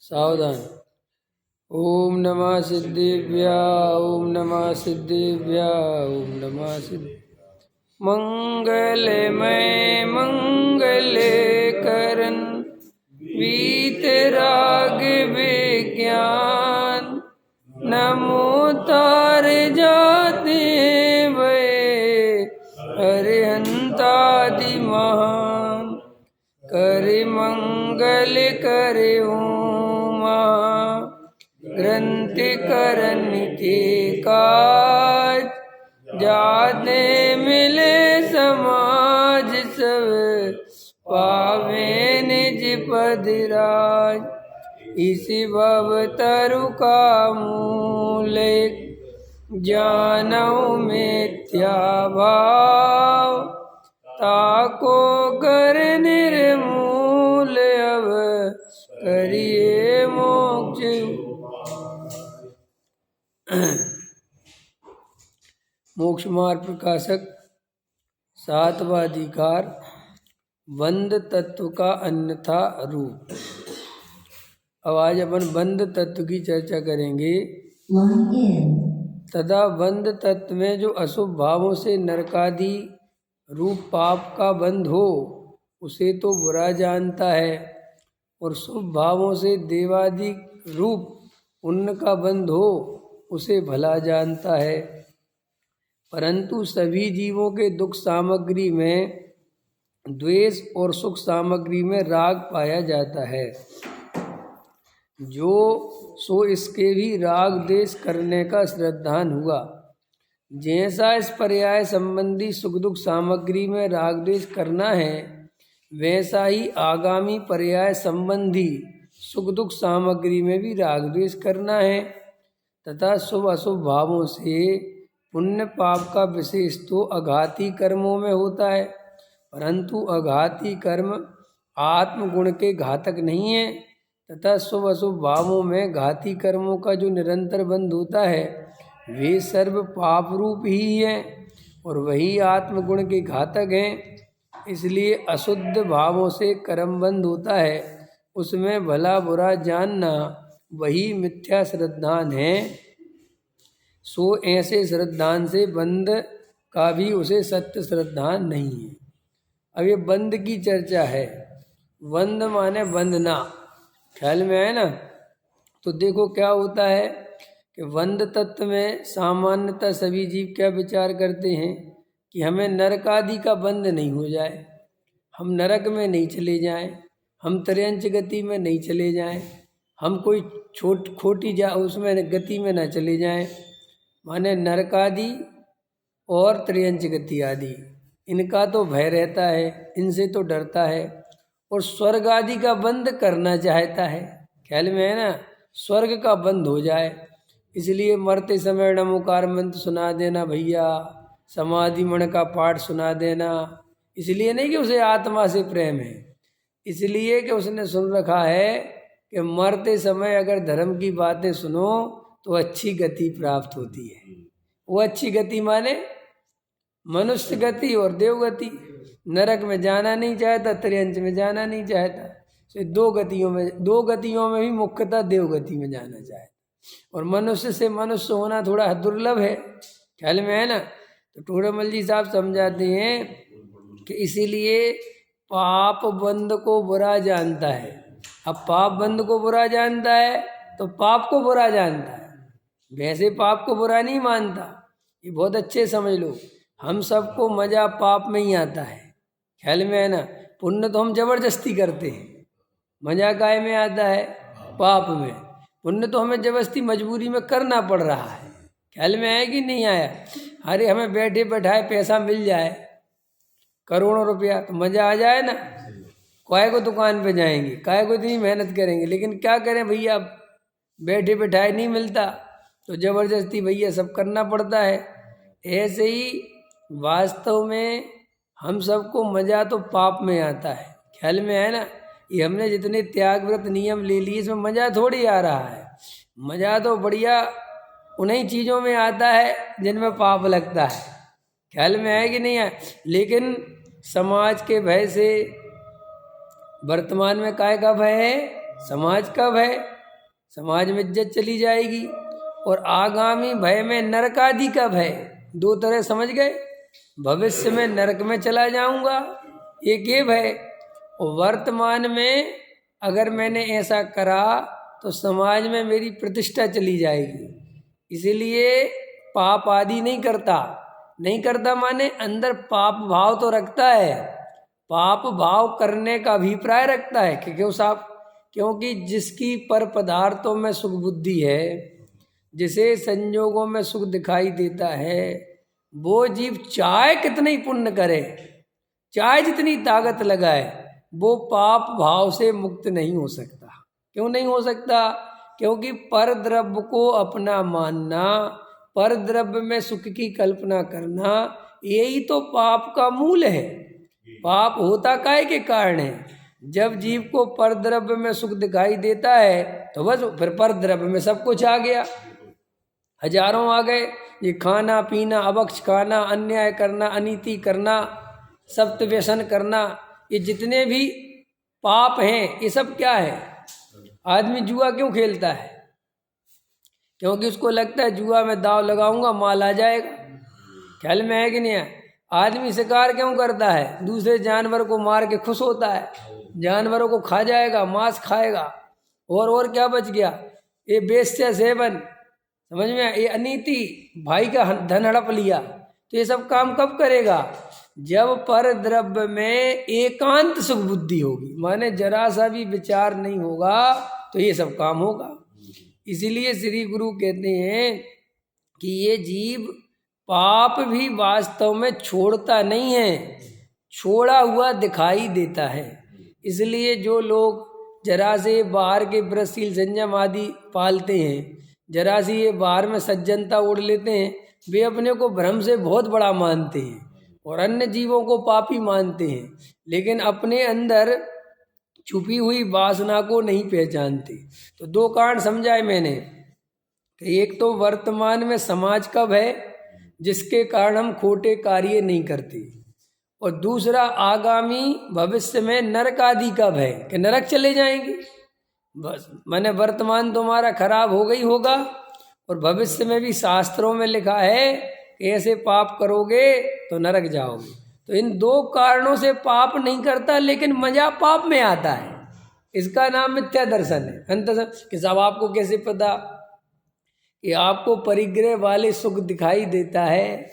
सावधान। ओम नमः सिद्धेभ्या, ओम नमः सिद्धेभ्या, ओम नमः सिद्धि। मंगलमय मंगले करन वीतराग विज्ञान, नमो तार जाते वे अरिहंतादि महान। करे मंगल करे उमा, ग्रंथ करन के काज, जाते मिले समाज सब, पावे निज पद राज। इस भव तरु का मूल, जानौ मिथ्या भाव, ताको कर निर्मूल अब, करिए मोक्ष। मोक्ष मार्ग प्रकाशक सातवां अधिकार, बंध तत्व का अन्यथा रूप। अब आज अपन बंध तत्व की चर्चा करेंगे। तथा बंध तत्व में जो अशुभ भावों से नरकादि रूप पाप का बंध हो, उसे तो बुरा जानता है, और शुभ भावों से देवादि रूप पुण्य का बंध हो, उसे भला जानता है। परंतु सभी जीवों के दुख सामग्री में द्वेष और सुख सामग्री में राग पाया जाता है। जो सो इसके भी राग द्वेष करने का श्रद्धान हुआ। जैसा इस पर्याय संबंधी सुख दुख सामग्री में राग द्वेष करना है, वैसा ही आगामी पर्याय संबंधी सुख दुख सामग्री में भी राग द्वेष करना है। तथा शुभ अशुभ भावों से पुण्य पाप का विशेष तो अघाती कर्मों में होता है, परंतु अघाती कर्म आत्मगुण के घातक नहीं है। तथा शुभ अशुभ भावों में घाती कर्मों का जो निरंतर बंध होता है, वे सर्व पाप रूप ही हैं, और वही आत्मगुण के घातक हैं। इसलिए अशुद्ध भावों से कर्म बंध होता है, उसमें भला बुरा जानना वही मिथ्या श्रद्धान है। सो ऐसे श्रद्धान से बंध का भी उसे सत्य श्रद्धान नहीं है। अब ये बंध की चर्चा है। बंध माने बंधना, ख्याल में आए ना। तो देखो क्या होता है कि बंध तत्व में सामान्यतः सभी जीव क्या विचार करते हैं कि हमें नरक आदि का बंध नहीं हो जाए, हम नरक में नहीं चले जाएं, हम त्रयंच गति में नहीं चले जाएं, हम कोई खोटी उसमें गति में ना चले जाएं। माने नरक आदि और त्रयंच गति आदि, इनका तो भय रहता है, इनसे तो डरता है। और स्वर्ग आदि का बंध करना चाहता है, ख्याल में है ना, स्वर्ग का बंध हो जाए। इसलिए मरते समय नमोकार मंत्र सुना देना भैया, समाधि मण का पाठ सुना देना। इसलिए नहीं कि उसे आत्मा से प्रेम है, इसलिए कि उसने सुन रखा है कि मरते समय अगर धर्म की बातें सुनो तो अच्छी गति प्राप्त होती है। वो अच्छी गति माने मनुष्य गति और देव गति। नरक में जाना नहीं चाहता, त्रयंच में जाना नहीं चाहता। तो दो गतियों में भी मुख्यतः देव गति में जाना चाहता। और मनुष्य से मनुष्य होना थोड़ा दुर्लभ है, ख्याल में है ना। तो टोडामल जी साहब समझाते हैं कि इसीलिए पाप बंध को बुरा जानता है। अब पाप बंध को बुरा जानता है तो पाप को बुरा जानता है, वैसे पाप को बुरा नहीं मानता। ये बहुत अच्छे समझ लो। हम सबको मजा पाप में ही आता है, ख्याल में है ना। पुण्य तो हम जबरदस्ती करते हैं, मजा काय में आता है? पाप में। पुण्य तो हमें जबरदस्ती मजबूरी में करना पड़ रहा है, ख्याल में आया कि नहीं आया? अरे हमें बैठे बैठाए पैसा मिल जाए, करोड़ों रुपया, तो मजा आ जाए ना। काय को दुकान पे जाएंगे, काय को इतनी मेहनत करेंगे, लेकिन क्या करें भैया, बैठे बैठाए नहीं मिलता, तो जबरदस्ती भैया सब करना पड़ता है। ऐसे ही वास्तव में हम सबको मजा तो पाप में आता है, ख्याल में है ना। ये हमने जितने त्याग व्रत नियम ले लिए, इसमें मजा थोड़ी आ रहा है। मजा तो बढ़िया उन्हीं चीज़ों में आता है जिनमें पाप लगता है, ख्याल में है कि नहीं है। लेकिन समाज के भय से वर्तमान में काय का भय है? समाज का भय, समाज में इज्जत चली जाएगी। और आगामी भय में नरक आदि का भय, दो तरह समझ गए। भविष्य में नरक में चला जाऊंगा, एक ये भय। और वर्तमान में अगर मैंने ऐसा करा तो समाज में मेरी प्रतिष्ठा चली जाएगी, इसीलिए पाप आदि नहीं करता। नहीं करता माने अंदर पाप भाव तो रखता है, पाप भाव करने का अभिप्राय रखता है कि क्यों साहब, क्योंकि जिसकी पर पदार्थों में सुख बुद्धि है, जिसे संयोगों में सुख दिखाई देता है, वो जीव चाहे कितने ही पुण्य करे, चाहे जितनी ताकत लगाए, वो पाप भाव से मुक्त नहीं हो सकता। क्यों नहीं हो सकता? क्योंकि पर द्रव्य को अपना मानना, पर द्रव्य में सुख की कल्पना करना, यही तो पाप का मूल है। पाप होता काहे के कारण है? जब जीव को पर द्रव्य में सुख दिखाई देता है तो बस फिर पर द्रव्य में सब कुछ आ गया, हजारों आ गए। ये खाना पीना, अभक्ष खाना, अन्याय करना, अनीति करना, सप्त व्यसन करना, ये जितने भी पाप हैं ये सब क्या है? आदमी जुआ क्यों खेलता है? क्योंकि उसको लगता है जुआ में दाव लगाऊंगा माल आ जाएगा। ख्याल में है कि नहीं है? आदमी शिकार क्यों करता है? दूसरे जानवर को मार के खुश होता है, जानवरों को खा जाएगा, मांस खाएगा। और क्या बच गया? ये वेश्या सेवन, समझ में? ये अनीति, भाई का धन हड़प लिया। तो ये सब काम कब करेगा? जब पर द्रव्य में एकांत सुख बुद्धि होगी, माने जरा सा भी विचार नहीं होगा तो ये सब काम होगा। इसीलिए श्री गुरु कहते हैं कि ये जीव पाप भी वास्तव में छोड़ता नहीं है, छोड़ा हुआ दिखाई देता है। इसलिए जो लोग जरा से बाहर के व्रतशील संयम आदि पालते हैं, जरा सी ये बाहर में सज्जनता ओढ़ लेते हैं, वे अपने को भ्रम से बहुत बड़ा मानते हैं और अन्य जीवों को पापी मानते हैं, लेकिन अपने अंदर छुपी हुई वासना को नहीं पहचानते। तो दो कारण समझाए मैंने कि एक तो वर्तमान में समाज का भय, जिसके कारण हम खोटे कार्य नहीं करते, और दूसरा आगामी भविष्य में नरक आदि का भय कि नरक चले जाएंगे। बस माने वर्तमान तुम्हारा खराब हो गई होगा और भविष्य में भी शास्त्रों में लिखा है कि ऐसे पाप करोगे तो नरक जाओगे। तो इन दो कारणों से पाप नहीं करता, लेकिन मजा पाप में आता है। इसका नाम मिथ्या दर्शन है। अंत कि साहब आपको कैसे पता कि आपको परिग्रह वाले सुख दिखाई देता है?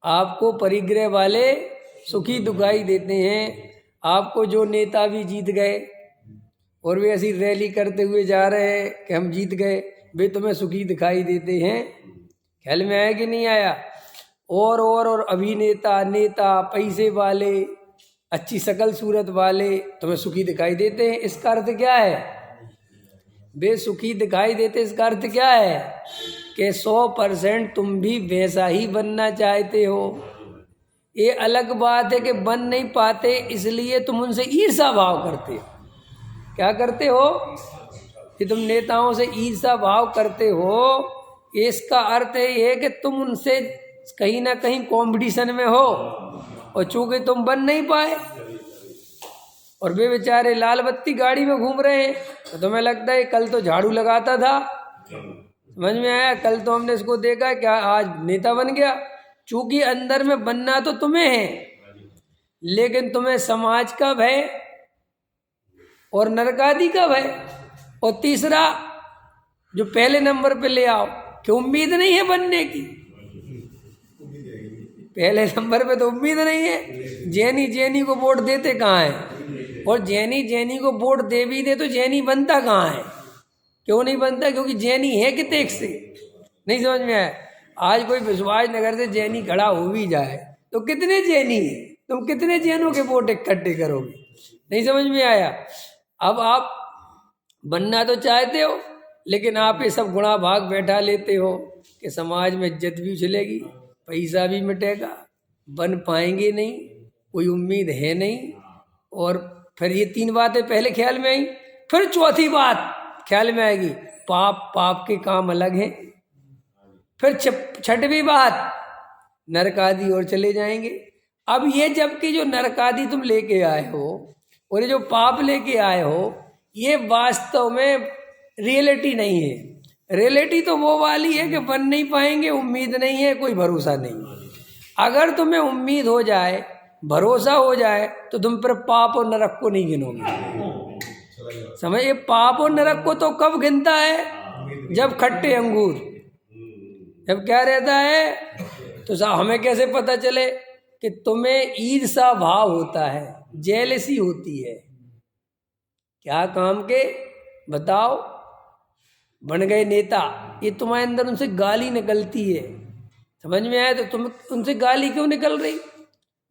आपको परिग्रह वाले सुखी दिखाई देते हैं। आपको जो नेता भी जीत गए और वे ऐसी रैली करते हुए जा रहे हैं कि हम जीत गए, वे तुम्हें सुखी दिखाई देते हैं। ख्याल में आया कि नहीं आया? और अभिनेता, नेता, पैसे वाले, अच्छी शकल सूरत वाले तुम्हें सुखी दिखाई देते हैं। इसका अर्थ क्या है? वे सुखी दिखाई देते, इसका अर्थ क्या है कि 100% तुम भी वैसा ही बनना चाहते हो। ये अलग बात है कि बन नहीं पाते, इसलिए तुम उनसे ईर्ष्या भाव करते हो। क्या करते हो? कि तुम नेताओं से ईर्ष्या भाव करते हो। इसका अर्थ ये है कि तुम उनसे कहीं ना कहीं कंपटीशन में हो, और चूंकि तुम बन नहीं पाए और वे बेचारे लाल बत्ती गाड़ी में घूम रहे हैं, तो तुम्हें लगता है कल तो झाड़ू लगाता था, समझ में आया? कल तो हमने इसको देखा, क्या आज नेता बन गया। चूंकि अंदर में बनना तो तुम्हें है, लेकिन तुम्हें समाज का भय और नरकादि का भय, और तीसरा जो पहले नंबर पे ले आओ कि उम्मीद नहीं है बनने की। पहले नंबर पे तो उम्मीद नहीं है। जैनी को वोट देते कहाँ है? और जैनी को वोट दे भी दे तो जैनी बनता कहाँ है? क्यों नहीं बनता? क्योंकि जैनी है कितेक से। नहीं समझ में आया? आज कोई विश्वास नगर से जैनी खड़ा हो भी जाए तो कितने जैनी है? तुम कितने जैनों के वोट इकट्ठे करोगे? नहीं समझ में आया? अब आप बनना तो चाहते हो, लेकिन आप ये सब गुणा भाग बैठा लेते हो कि समाज में इज्जत भी उछलेगी, पैसा भी मिटेगा, बन पाएंगे नहीं, कोई उम्मीद है नहीं। और फिर ये तीन बातें पहले ख्याल में आई, फिर चौथी बात ख्याल में आएगी, पाप के काम अलग हैं। फिर छठवीं बात, नरकादि और चले जाएंगे। अब ये जबकि जो नरकादि तुम लेके आए हो और ये जो पाप लेके आए हो, ये वास्तव में रियलिटी नहीं है। रियलिटी तो वो वाली है कि बन नहीं पाएंगे, उम्मीद नहीं है, कोई भरोसा नहीं। अगर तुम्हें उम्मीद हो जाए, भरोसा हो जाए, तो तुम पर पाप और नरक को नहीं गिनोगे। समझिए, पाप और नरक को तो कब गिनता है? जब खट्टे अंगूर, जब क्या रहता है। तो हमें कैसे पता चले कि तुम्हें ईर्षा भाव होता है, जेलसी होती है? क्या काम के बताओ? बन गए नेता, ये तुम्हारे अंदर उनसे गाली निकलती है, समझ में आया? तो तुम उनसे गाली क्यों निकल रही?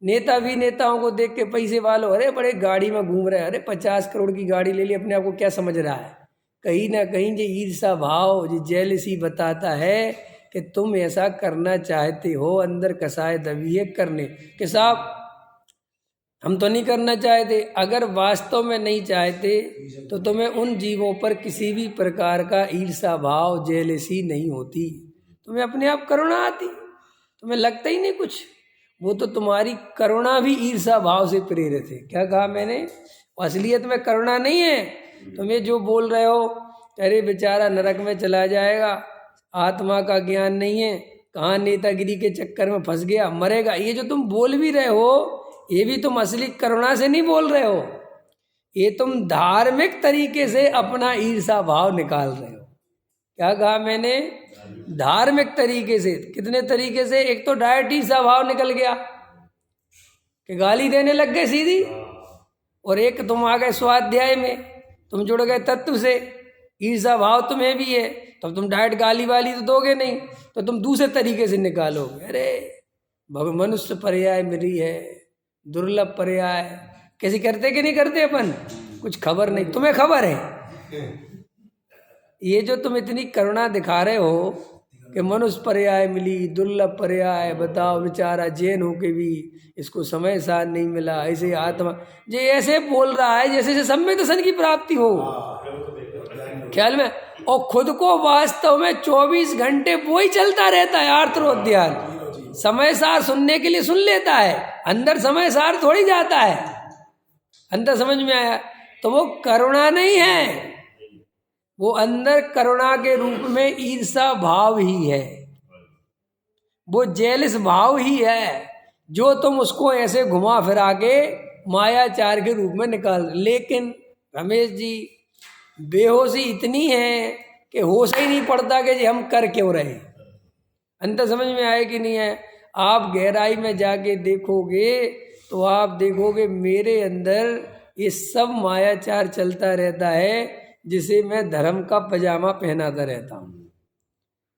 नेता भी नेताओं को देख के पैसे वालों, अरे बड़े गाड़ी में घूम रहे, अरे 50 करोड़ की गाड़ी ले ली, अपने आप को क्या समझ रहा है? कहीं ना कहीं ये ईर्षा भाव, ये जेलसी बताता है कि तुम ऐसा करना चाहते हो, अंदर कसाय दबी है करने के। साहब हम तो नहीं करना चाहते। अगर वास्तव में नहीं चाहते तो तुम्हें उन जीवों पर किसी भी प्रकार का ईर्षा भाव, जेलसी नहीं होती। तुम्हें अपने आप करुणा आती, तुम्हें लगता ही नहीं कुछ। वो तो तुम्हारी करुणा भी ईर्षा भाव से प्रेरित है। क्या कहा मैंने? असलियत में करुणा नहीं है। तुम्हें जो बोल रहे हो, अरे बेचारा नरक में चला जाएगा, आत्मा का ज्ञान नहीं है, कहाँ नेतागिरी के चक्कर में फंस गया, मरेगा, ये जो तुम बोल भी रहे हो, ये भी तुम असली करुणा से नहीं बोल रहे हो। ये तुम धार्मिक तरीके से अपना ईर्षा भाव निकाल रहे हो। क्या कहा मैंने? धार्मिक तरीके से। कितने तरीके से? एक तो डायरेक्ट ईर्षा भाव निकल गया कि गाली देने लग गए सीधी, और एक तुम आ गए स्वाध्याय में, तुम जुड़ गए तत्व से, ईर्षा भाव तुम्हें भी है, तब तुम डायरेक्ट गाली वाली तो दोगे नहीं, तो तुम दूसरे तरीके से निकालोगे। अरे मनुष्य पर्याय मिली है, दुर्लभ पर्याय। कैसे करते कि नहीं करते अपन? कुछ खबर नहीं, तुम्हें खबर है? ये जो तुम इतनी करुणा दिखा रहे हो कि मनुष्य पर्याय मिली, दुर्लभ पर्याय, बताओ बेचारा जैन हो के भी इसको समय साथ नहीं मिला, ऐसे आत्मा जे ऐसे बोल रहा है जैसे सम्यक दर्शन की प्राप्ति हो ख्याल में, और खुद को वास्तव में 24 घंटे वो ही चलता रहता है। आर्तरोध्यान समय सार सुनने के लिए सुन लेता है, अंदर समय सार थोड़ी जाता है। अंदर समझ में आया? तो वो करुणा नहीं है, वो अंदर करुणा के रूप में ईर्षा भाव ही है, वो जेलस भाव ही है, जो तुम उसको ऐसे घुमा फिरा के मायाचार के रूप में निकाल। लेकिन रमेश जी, बेहोशी इतनी है कि होश ही नहीं पड़ता कि जी हम कर क्यों रहे। अंतर समझ में आए कि नहीं है? आप गहराई में जाके देखोगे तो आप देखोगे मेरे अंदर ये सब मायाचार चलता रहता है, जिसे मैं धर्म का पजामा पहनाता रहता हूँ,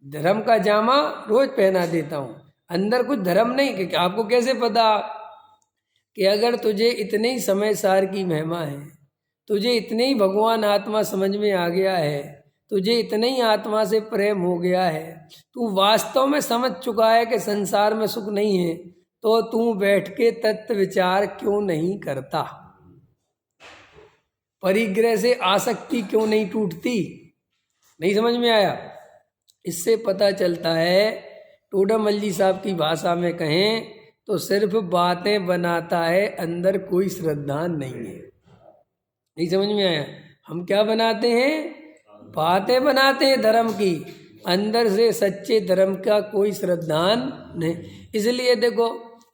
धर्म का जामा रोज पहना देता हूँ, अंदर कुछ धर्म नहीं। क्योंकि आपको कैसे पता कि अगर तुझे इतने ही समय सार की महिमा है, तुझे इतने ही भगवान आत्मा समझ में आ गया है, तुझे इतने ही आत्मा से प्रेम हो गया है, तू वास्तव में समझ चुका है कि संसार में सुख नहीं है, तो तू बैठ के तत्व विचार क्यों नहीं करता? परिग्रह से आसक्ति क्यों नहीं टूटती? नहीं समझ में आया? इससे पता चलता है, टोडामल जी साहब की भाषा में कहें तो सिर्फ बातें बनाता है, अंदर कोई श्रद्धा नहीं है। नहीं समझ में आया? हम क्या बनाते हैं? बातें बनाते हैं धर्म की, अंदर से सच्चे धर्म का कोई श्रद्धा नहीं। इसलिए देखो,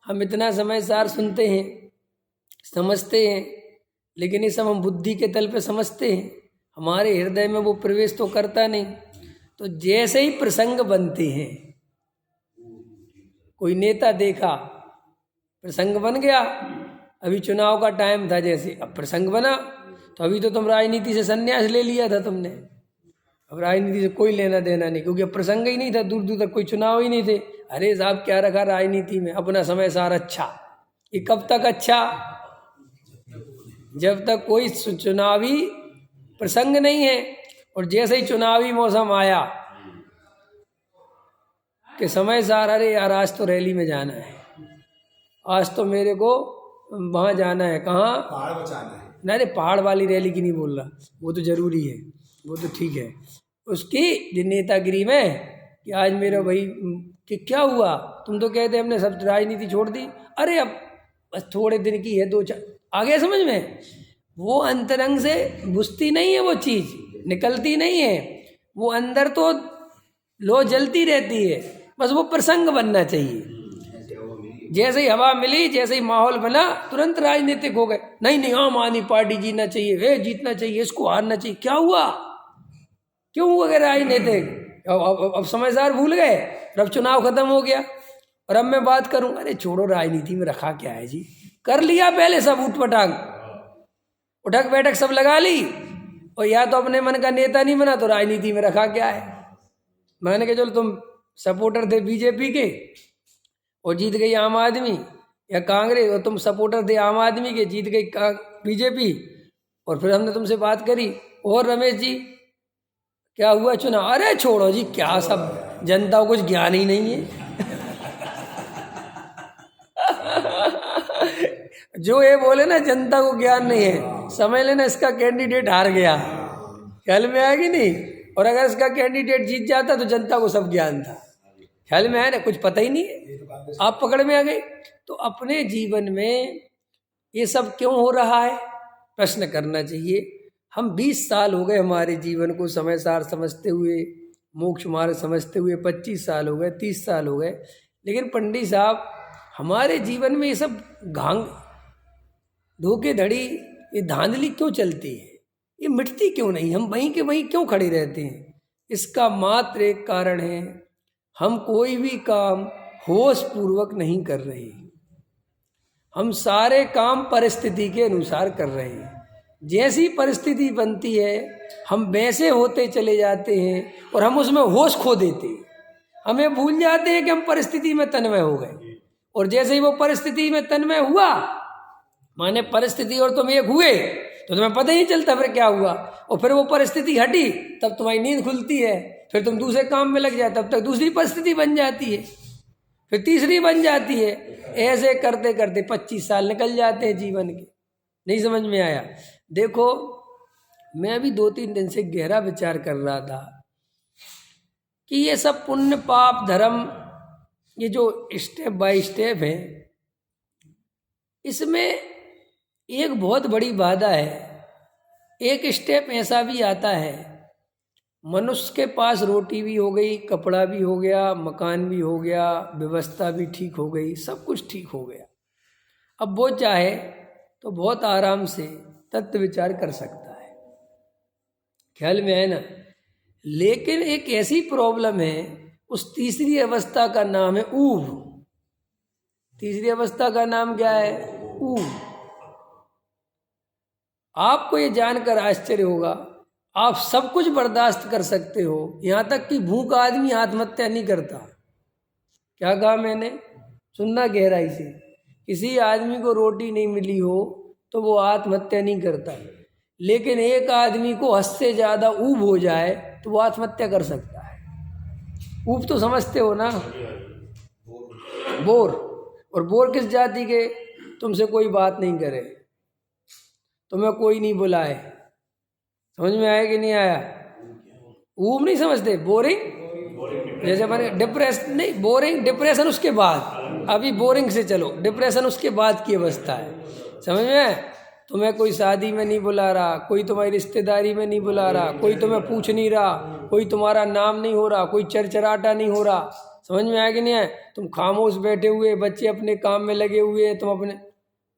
हम इतना समय सार सुनते हैं, समझते हैं, लेकिन ये सब हम बुद्धि के तल पे समझते हैं, हमारे हृदय में वो प्रवेश तो करता नहीं। तो जैसे ही प्रसंग बनते हैं, कोई नेता देखा, प्रसंग बन गया, अभी चुनाव का टाइम था, जैसे अब प्रसंग बना, तो अभी तो तुम राजनीति से संन्यास ले लिया था तुमने, अब राजनीति से कोई लेना देना नहीं, क्योंकि अब प्रसंग ही नहीं था, दूर दूर तक कोई चुनाव ही नहीं थे। अरे साहब क्या रखा राजनीति में, अपना समय सार अच्छा। ये कब तक अच्छा? जब तक कोई चुनावी प्रसंग नहीं है। और जैसे ही चुनावी मौसम आया कि समय सार, अरे यार आज तो रैली में जाना है, आज तो मेरे को वहाँ जाना है, कहाँ? पहाड़ बचाना है। नहीं, पहाड़ वाली रैली की नहीं बोल रहा, वो तो जरूरी है, वो तो ठीक है, उसकी नेतागिरी में कि आज मेरा भाई कि क्या हुआ, तुम तो कहते हमने सब राजनीति छोड़ दी, अरे अब बस थोड़े दिन की है, 2-4, आ गया समझ में? वो अंतरंग से बुझती नहीं है, वो चीज निकलती नहीं है, वो अंदर तो लो जलती रहती है, बस वो प्रसंग बनना चाहिए। जैसे ही हवा मिली, जैसे ही माहौल बना, तुरंत राजनीतिक हो गए। नहीं नहीं, आम आदमी पार्टी जीतना चाहिए, वे जीतना चाहिए, इसको हारना चाहिए। क्या हुआ, क्यों हुआ गए राजनीतिक? अब समझदार भूल गए, अब चुनाव खत्म हो गया और अब मैं बात करूं, अरे छोड़ो राजनीति में रखा क्या है जी, कर लिया पहले सब उठ उठक बैठक सब लगा ली, और या तो अपने मन का नेता नहीं बना तो राजनीति में रखा क्या है। मैंने कहा चलो तुम सपोर्टर थे बीजेपी के और जीत गई आम आदमी, या कांग्रेस और तुम सपोर्टर थे आम आदमी के, जीत गई बीजेपी, और फिर हमने तुमसे बात करी, और रमेश जी क्या हुआ चुनाव? अरे छोड़ो जी, क्या सब जनता को कुछ ज्ञान ही नहीं है। जो ये बोले ना जनता को ज्ञान नहीं है, समझ लेना इसका कैंडिडेट हार गया। ख्याल में आया कि नहीं? और अगर इसका कैंडिडेट जीत जाता तो जनता को सब ज्ञान था। ख्याल में आया ना? कुछ पता ही नहीं है, आप पकड़ में आ गए। तो अपने जीवन में ये सब क्यों हो रहा है, प्रश्न करना चाहिए। हम 20 साल हो गए हमारे जीवन को समय सार समझते हुए, मोक्ष मार्ग समझते हुए, 25 साल हो गए, 30 साल हो गए, लेकिन पंडित साहब हमारे जीवन में ये सब घांग धोखेधड़ी, ये धांधली क्यों चलती है, ये मिटती क्यों नहीं, हम वहीं के वहीं क्यों खड़े रहते हैं? इसका मात्र एक कारण है, हम कोई भी काम होश पूर्वक नहीं कर रहे। हम सारे काम परिस्थिति के अनुसार कर रहे हैं। जैसी परिस्थिति बनती है हम वैसे होते चले जाते हैं और हम उसमें होश खो देते हैं। हमें भूल जाते हैं कि हम परिस्थिति में तन्मय हो गए, और जैसे ही वो परिस्थिति में तन्मय हुआ, माने परिस्थिति और तुम एक हुए, तो तुम्हें पता ही नहीं चलता फिर क्या हुआ। और फिर वो परिस्थिति हटी, तब तुम्हारी नींद खुलती है, फिर तुम दूसरे काम में लग जाए, तब तक दूसरी परिस्थिति बन जाती है, फिर तीसरी बन जाती है। ऐसे करते करते 25 साल निकल जाते हैं जीवन के। नहीं समझ में आया? देखो, मैं अभी 2-3 दिन से गहरा विचार कर रहा था कि ये सब पुण्य पाप धर्म, ये जो स्टेप बाय स्टेप है, इसमें एक बहुत बड़ी बाधा है। एक स्टेप ऐसा भी आता है, मनुष्य के पास रोटी भी हो गई, कपड़ा भी हो गया, मकान भी हो गया, व्यवस्था भी ठीक हो गई, सब कुछ ठीक हो गया। अब वो चाहे तो बहुत आराम से तत्व विचार कर सकता है। ख्याल में है ना? लेकिन एक ऐसी प्रॉब्लम है, उस तीसरी अवस्था का नाम है ऊब। तीसरी अवस्था का नाम क्या है? ऊब। आपको ये जानकर आश्चर्य होगा, आप सब कुछ बर्दाश्त कर सकते हो, यहां तक कि भूखा आदमी आत्महत्या नहीं करता। क्या कहा मैंने? सुनना गहराई से। किसी आदमी को रोटी नहीं मिली हो तो वो आत्महत्या नहीं करता, लेकिन एक आदमी को हद से ज्यादा ऊब हो जाए तो वो आत्महत्या कर सकता है। ऊब तो समझते हो ना? बोर। और बोर किस जाति के? तुमसे कोई बात नहीं करे, तुम्हें कोई नहीं बुलाए। समझ में आया कि नहीं आया? ऊब नहीं समझते, बोरिंग। जैसे मैंने डिप्रेस नहीं, बोरिंग, डिप्रेशन उसके बाद, अभी बोरिंग से चलो, डिप्रेशन उसके बाद की अवस्था है। समझ में? तुम्हें कोई शादी में नहीं बुला रहा, कोई तुम्हारी रिश्तेदारी में नहीं बुला रहा, कोई तुम्हें पूछ नहीं रहा, कोई तुम्हारा नाम नहीं हो रहा, कोई चरचराटा नहीं हो रहा। समझ में आया कि नहीं है? तुम खामोश बैठे हुए, बच्चे अपने काम में लगे हुए, तुम अपने,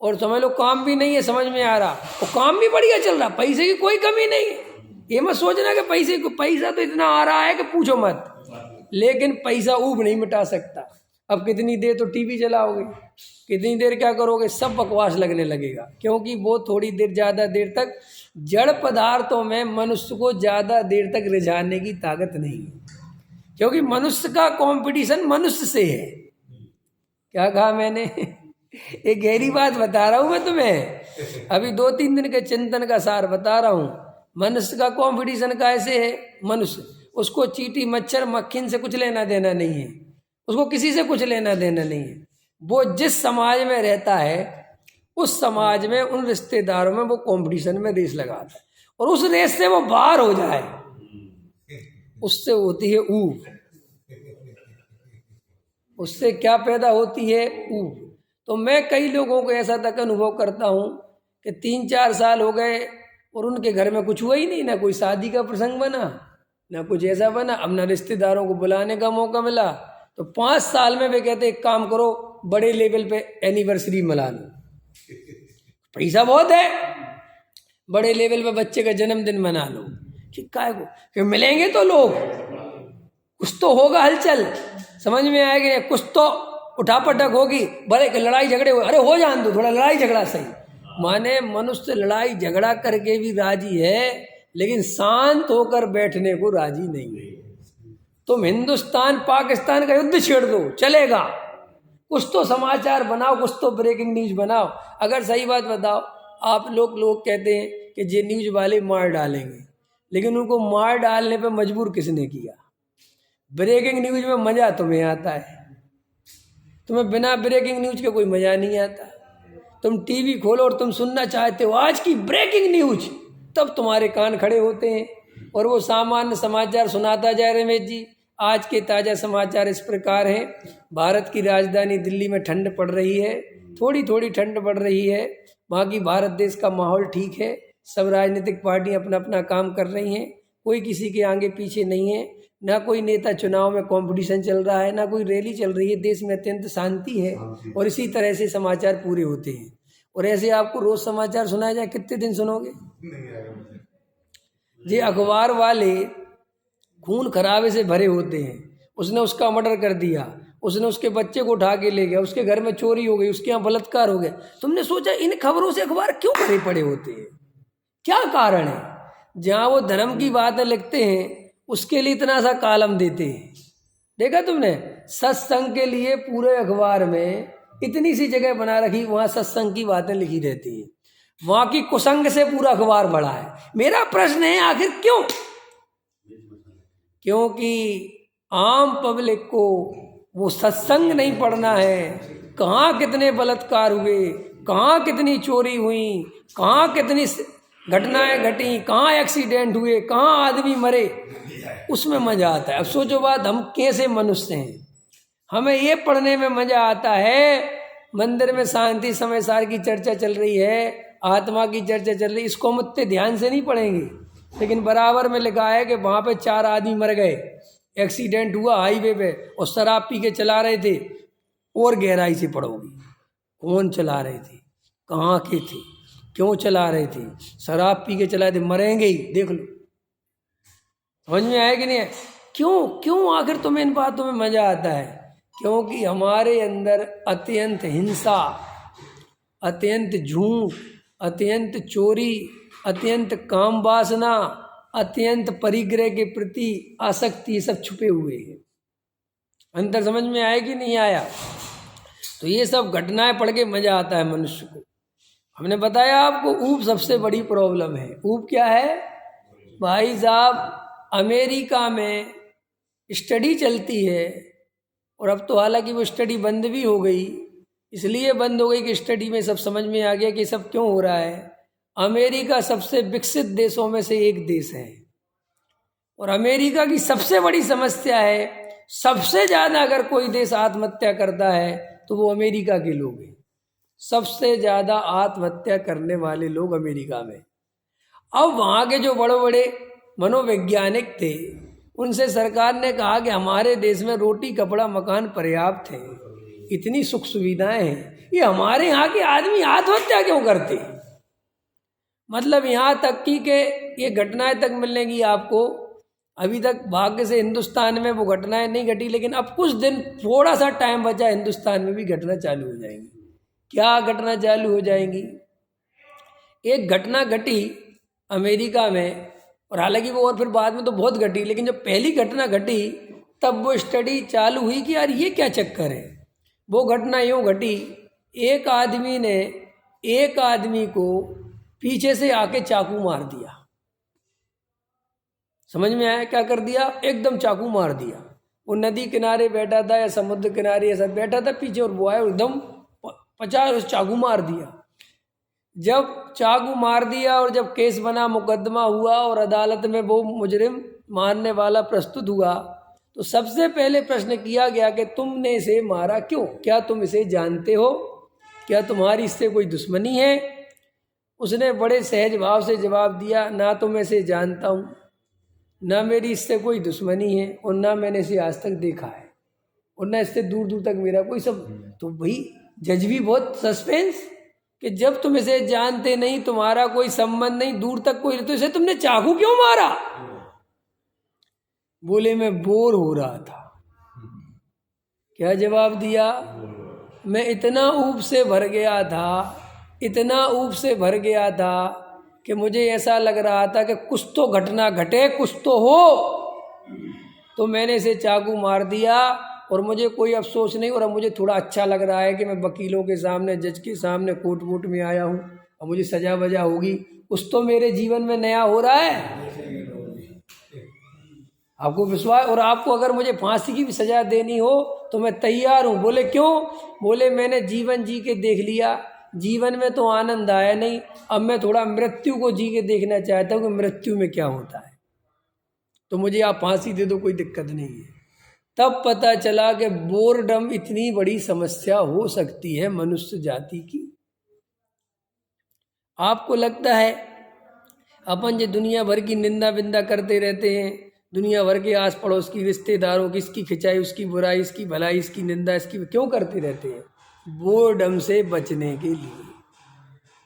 और समझ लो काम भी नहीं है, समझ में आ रहा, और काम भी बढ़िया चल रहा, पैसे की कोई कमी नहीं है। ये मत सोचना कि पैसा तो इतना आ रहा है कि पूछो मत, लेकिन पैसा ऊब नहीं मिटा सकता। अब कितनी देर तो टीवी चलाओगे, कितनी देर क्या करोगे, सब बकवास लगने लगेगा, क्योंकि वो थोड़ी देर, ज़्यादा देर तक जड़ पदार्थों में मनुष्य को ज़्यादा देर तक रिझाने की ताकत नहीं है, क्योंकि मनुष्य का कंपटीशन मनुष्य से है। क्या कहा मैंने? एक गहरी बात बता रहा हूं मैं तुम्हें, अभी 2-3 दिन के चिंतन का सार बता रहा हूं। मनुष्य का कंपटीशन कैसे है? मनुष्य, उसको चींटी मच्छर मक्खिन से कुछ लेना देना नहीं है, उसको किसी से कुछ लेना देना नहीं है। वो जिस समाज में रहता है, उस समाज में, उन रिश्तेदारों में वो कंपटीशन में रेस लगाता है, और उस रेस से वो बाहर हो जाए, उससे होती है ऊब। उससे क्या पैदा होती है? ऊब। तो मैं कई लोगों को ऐसा तक अनुभव करता हूं कि 3-4 साल हो गए और उनके घर में कुछ हुआ ही नहीं, ना कोई शादी का प्रसंग बना, ना कुछ ऐसा बना, अब ना रिश्तेदारों को बुलाने का मौका मिला। तो 5 साल में वे कहते एक काम करो, बड़े लेवल पे एनिवर्सरी मना लो, पैसा बहुत है, बड़े लेवल पे बच्चे का जन्मदिन मना लो। ठीक है को कि मिलेंगे तो लोग, कुछ तो होगा हलचल, समझ में आएगा, कुछ तो उठापटक होगी, भले लड़ाई झगड़े हो, अरे हो जान दो, थोड़ा लड़ाई झगड़ा सही। माने मनुष्य लड़ाई झगड़ा करके भी राजी है, लेकिन शांत होकर बैठने को राजी नहीं है। तुम हिंदुस्तान पाकिस्तान का युद्ध छेड़ दो, चलेगा, कुछ तो समाचार बनाओ, कुछ तो ब्रेकिंग न्यूज बनाओ। अगर सही बात बताओ, आप लोग कहते हैं कि ये न्यूज वाले मार डालेंगे, लेकिन उनको मार डालने पे मजबूर किसने किया? ब्रेकिंग न्यूज में मजा तुम्हें आता है, तुम्हें बिना ब्रेकिंग न्यूज के कोई मजा नहीं आता। तुम टीवी खोलो और तुम सुनना चाहते हो आज की ब्रेकिंग न्यूज, तब तुम्हारे कान खड़े होते हैं और वो सामान्य समाचार सुनाता जाए। रमेश जी, आज के ताज़ा समाचार इस प्रकार हैं। भारत की राजधानी दिल्ली में ठंड पड़ रही है, थोड़ी थोड़ी ठंड पड़ रही है, बाकी भारत देश का माहौल ठीक है, सब राजनीतिक पार्टियां अपना अपना काम कर रही हैं, कोई किसी के आगे पीछे नहीं है, ना कोई नेता चुनाव में कंपटीशन चल रहा है, ना कोई रैली चल रही है, देश में अत्यंत शांति है। और इसी तरह से समाचार पूरे होते हैं। और ऐसे आपको रोज समाचार सुनाया जाए, कितने दिन सुनोगे? ये अखबार वाले खून खराबे से भरे होते हैं। उसने उसका मर्डर कर दिया, उसने उसके बच्चे को उठा के ले गया, उसके घर में चोरी हो गई, उसके यहाँ बलात्कार हो गया। तुमने सोचा इन खबरों से अखबार क्यों भरे पड़े होते हैं? क्या कारण है? जहाँ वो धर्म की बातें लिखते हैं उसके लिए इतना सा कॉलम देते हैं। देखा तुमने? सत्संग के लिए पूरे अखबार में इतनी सी जगह बना रखी, वहाँ सत्संग की बातें लिखी रहती हैं, वहाँ की कुसंग से पूरा अखबार भरा है। मेरा प्रश्न है आखिर क्यों? क्योंकि आम पब्लिक को वो सत्संग नहीं पढ़ना है। कहाँ कितने बलात्कार हुए, कहाँ कितनी चोरी हुई, कहाँ कितनी घटनाएं घटी, कहाँ एक्सीडेंट हुए, कहाँ आदमी मरे, उसमें मजा आता है। अब सोचो बात, हम कैसे मनुष्य हैं, हमें ये पढ़ने में मजा आता है। मंदिर में शांति समय सार की चर्चा चल रही है, आत्मा की चर्चा चल रही है, इसको हम उतने ध्यान से नहीं पढ़ेंगे, लेकिन बराबर में लिखा है कि वहाँ पे 4 आदमी मर गए, एक्सीडेंट हुआ हाईवे पे, और शराब पी के चला रहे थे। और गहराई से पढ़ोगे, कौन चला रहे थे, कहाँ के थे, क्यों चला रहे थे, शराब पी के चला थे, मरेंगे ही, देख लो। समझ में आया कि नहीं है? क्यों आखिर तुम्हें इन बातों में मजा आता है? क्योंकि हमारे अंदर अत्यंत हिंसा, अत्यंत झूठ, अत्यंत चोरी, अत्यंत काम वासना, अत्यंत परिग्रह के प्रति आसक्ति, ये सब छुपे हुए हैं। अंतर समझ में आया कि नहीं आया? तो ये सब घटनाएं पढ़ के मजा आता है मनुष्य को। हमने बताया आपको ऊब सबसे बड़ी प्रॉब्लम है। ऊब क्या है भाई साहब? अमेरिका में स्टडी चलती है, और अब तो हालांकि वो स्टडी बंद भी हो गई। इसलिए बंद हो गई कि स्टडी में सब समझ में आ गया कि सब क्यों हो रहा है। अमेरिका सबसे विकसित देशों में से एक देश है, और अमेरिका की सबसे बड़ी समस्या है, सबसे ज़्यादा अगर कोई देश आत्महत्या करता है तो वो अमेरिका के लोग हैं। सबसे ज़्यादा आत्महत्या करने वाले लोग अमेरिका में। अब वहाँ के जो बड़े बड़े मनोवैज्ञानिक थे, उनसे सरकार ने कहा कि हमारे देश में रोटी कपड़ा मकान पर्याप्त है, इतनी सुख सुविधाएं हैं, ये हमारे यहाँ के आदमी आत्महत्या क्यों करते हैं? मतलब यहाँ तक कि ये घटनाएं तक मिलेंगी आपको। अभी तक भाग्य से हिंदुस्तान में वो घटनाएं नहीं घटी, लेकिन अब कुछ दिन थोड़ा सा टाइम बचा, हिंदुस्तान में भी घटना चालू हो जाएंगी। क्या घटना चालू हो जाएंगी? एक घटना घटी अमेरिका में, और हालांकि वो और फिर बाद में तो बहुत घटी, लेकिन जब पहली घटना घटी तब वो स्टडी चालू हुई कि यार ये क्या चक्कर है। वो घटना यूँ घटी, एक आदमी ने एक आदमी को पीछे से आके चाकू मार दिया। समझ में आया? क्या कर दिया? एकदम चाकू मार दिया। वो नदी किनारे बैठा था या समुद्र किनारे ऐसा बैठा था पीछे, और वो आया एकदम 50 चाकू मार दिया। जब चाकू मार दिया और जब केस बना, मुकदमा हुआ और अदालत में वो मुजरिम मारने वाला प्रस्तुत हुआ, तो सबसे पहले प्रश्न किया गया कि तुमने इसे मारा क्यों? क्या तुम इसे जानते हो? क्या तुम्हारी इससे कोई दुश्मनी है? उसने बड़े सहज भाव से जवाब दिया, ना तो मैं इसे जानता हूँ, ना मेरी इससे कोई दुश्मनी है, और ना मैंने इसे आज तक देखा है, और ना इससे दूर दूर तक मेरा कोई सब। तो भाई जज भी बहुत सस्पेंस कि जब तुम इसे जानते नहीं, तुम्हारा कोई संबंध नहीं, दूर तक कोई, तो इसे तुमने चाकू क्यों मारा? बोले मैं बोर हो रहा था। क्या जवाब दिया? मैं इतना ऊब से भर गया था, इतना ऊब से भर गया था कि मुझे ऐसा लग रहा था कि कुछ तो घटना घटे, कुछ तो हो, तो मैंने इसे चाकू मार दिया और मुझे कोई अफसोस नहीं। और अब मुझे थोड़ा अच्छा लग रहा है कि मैं वकीलों के सामने, जज के सामने, कोर्ट वोट में आया हूँ, अब मुझे सजा वजा होगी, कुछ तो मेरे जीवन में नया हो रहा है। आपको विश्वास? और आपको अगर मुझे फांसी की भी सजा देनी हो तो मैं तैयार हूँ। बोले क्यों? बोले मैंने जीवन जी के देख लिया, जीवन में तो आनंद आया नहीं, अब मैं थोड़ा मृत्यु को जी के देखना चाहता हूँ कि मृत्यु में क्या होता है, तो मुझे आप फांसी दे दो, कोई दिक्कत नहीं है। तब पता चला कि बोरडम इतनी बड़ी समस्या हो सकती है मनुष्य जाति की। आपको लगता है अपन जो दुनिया भर की निंदा बिंदा करते रहते हैं, दुनिया भर के आस पड़ोस की, रिश्तेदारों की, इसकी खिंचाई, उसकी बुराई, इसकी भलाई, इसकी निंदा, इसकी, क्यों करते रहते हैं? बोर्डम से बचने के लिए,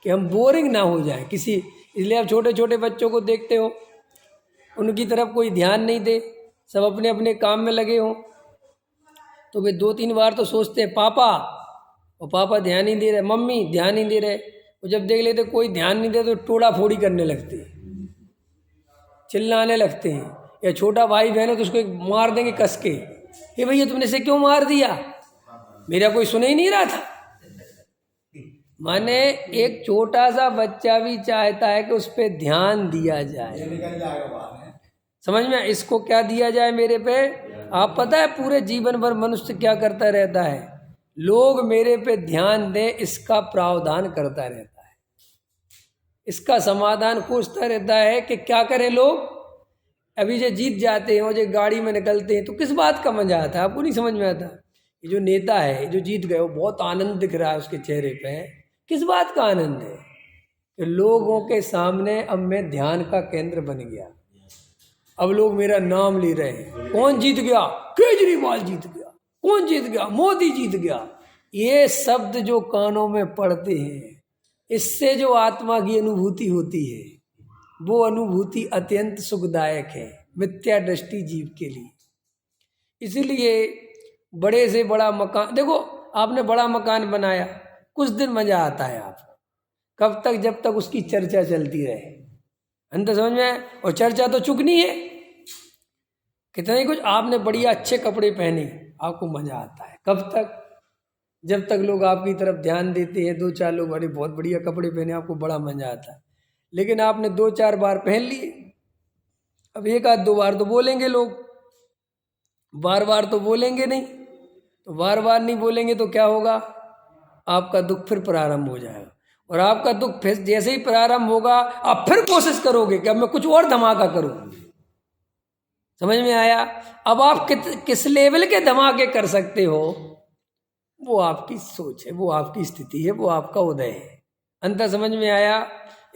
कि हम बोरिंग ना हो जाए किसी। इसलिए आप छोटे छोटे बच्चों को देखते हो, उनकी तरफ कोई ध्यान नहीं दे, सब अपने अपने काम में लगे हों, तो वे 2-3 बार तो सोचते हैं पापा, और पापा ध्यान नहीं दे रहे, मम्मी ध्यान नहीं दे रहे, और जब देख लेते कोई ध्यान नहीं दे तो टोड़ा फोड़ी करने लगते हैं, चिल्लाने लगते हैं। या छोटा भाई बहन हो तो उसको एक मार देंगे कस के, ये भैया तुमने इसे क्यों मार दिया, मेरा कोई सुन ही नहीं रहा था। माने एक छोटा सा बच्चा भी चाहता है कि उस पर ध्यान दिया जाए, समझ में? इसको क्या दिया जाए मेरे पे? आप पता है पूरे जीवन भर मनुष्य क्या करता रहता है? लोग मेरे पे ध्यान दें, इसका प्रावधान करता रहता है, इसका समाधान खोजता रहता है कि क्या करें लोग। अभी जो जीत जाते हैं और जो गाड़ी में निकलते हैं तो किस बात का मजा आता है? आपको नहीं समझ में आता? ये जो नेता है जो जीत गए, वो बहुत आनंद दिख रहा है उसके चेहरे पे, किस बात का आनंद है? कि लोगों के सामने अब मैं ध्यान का केंद्र बन गया, अब लोग मेरा नाम ले रहे हैं। कौन जीत गया? केजरीवाल जीत गया। कौन जीत गया? मोदी जीत गया। ये शब्द जो कानों में पड़ते हैं, इससे जो आत्मा की अनुभूति होती है, वो अनुभूति अत्यंत सुखदायक है मिथ्या दृष्टि जीव के लिए। इसीलिए बड़े से बड़ा मकान, देखो आपने बड़ा मकान बनाया, कुछ दिन मजा आता है आपको, कब तक? जब तक उसकी चर्चा चलती रहे, अंदर समझ में? और चर्चा तो चुकनी है, कितना ही कुछ आपने बढ़िया अच्छे कपड़े पहने, आपको मजा आता है, कब तक? जब तक लोग आपकी तरफ ध्यान देते हैं, 2-4 लोग बड़े बहुत बढ़िया कपड़े पहने, आपको बड़ा मजा आता है। लेकिन आपने 2-4 बार पहन लिए, अब 1-2 बार तो बोलेंगे लोग, बार बार तो बोलेंगे नहीं, तो बार बार नहीं बोलेंगे तो क्या होगा? आपका दुख फिर प्रारंभ हो जाएगा, और आपका दुख फिर जैसे ही प्रारंभ होगा, आप फिर कोशिश करोगे कि अब मैं कुछ और धमाका करूं। समझ में आया? अब आप किस लेवल के धमाके कर सकते हो, वो आपकी सोच है, वो आपकी स्थिति है, वो आपका उदय है। अंतर समझ में आया?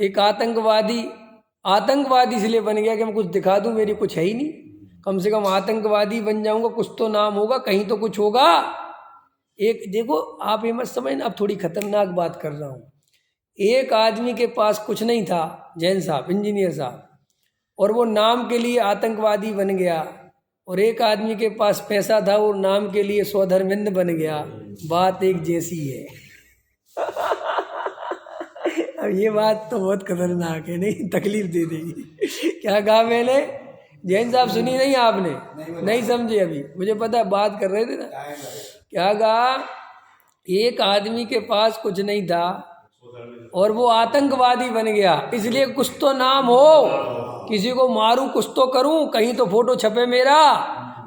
एक आतंकवादी इसलिए बन गया कि मैं कुछ दिखा दूं, मेरी कुछ है ही नहीं, कम से कम आतंकवादी बन जाऊंगा, कुछ तो नाम होगा, कहीं तो कुछ होगा। एक देखो, आप ये मत समझना, अब थोड़ी खतरनाक बात कर रहा हूं। एक आदमी के पास कुछ नहीं था, जैन साहब, इंजीनियर साहब, और वो नाम के लिए आतंकवादी बन गया, और एक आदमी के पास पैसा था, वो नाम के लिए स्वधर्मिंद बन गया, बात एक जैसी है। अब ये बात तो बहुत खतरनाक है, नहीं? तकलीफ दे देगी। क्या कहा मैंने? जैन साहब सुनी नहीं आपने? नहीं समझे अभी, मुझे पता है बात कर रहे थे ना। क्या कहा? एक आदमी के पास कुछ नहीं था और वो आतंकवादी बन गया, इसलिए कुछ तो नाम हो, किसी को मारूं, कुछ तो करूं, कहीं तो फोटो छपे मेरा।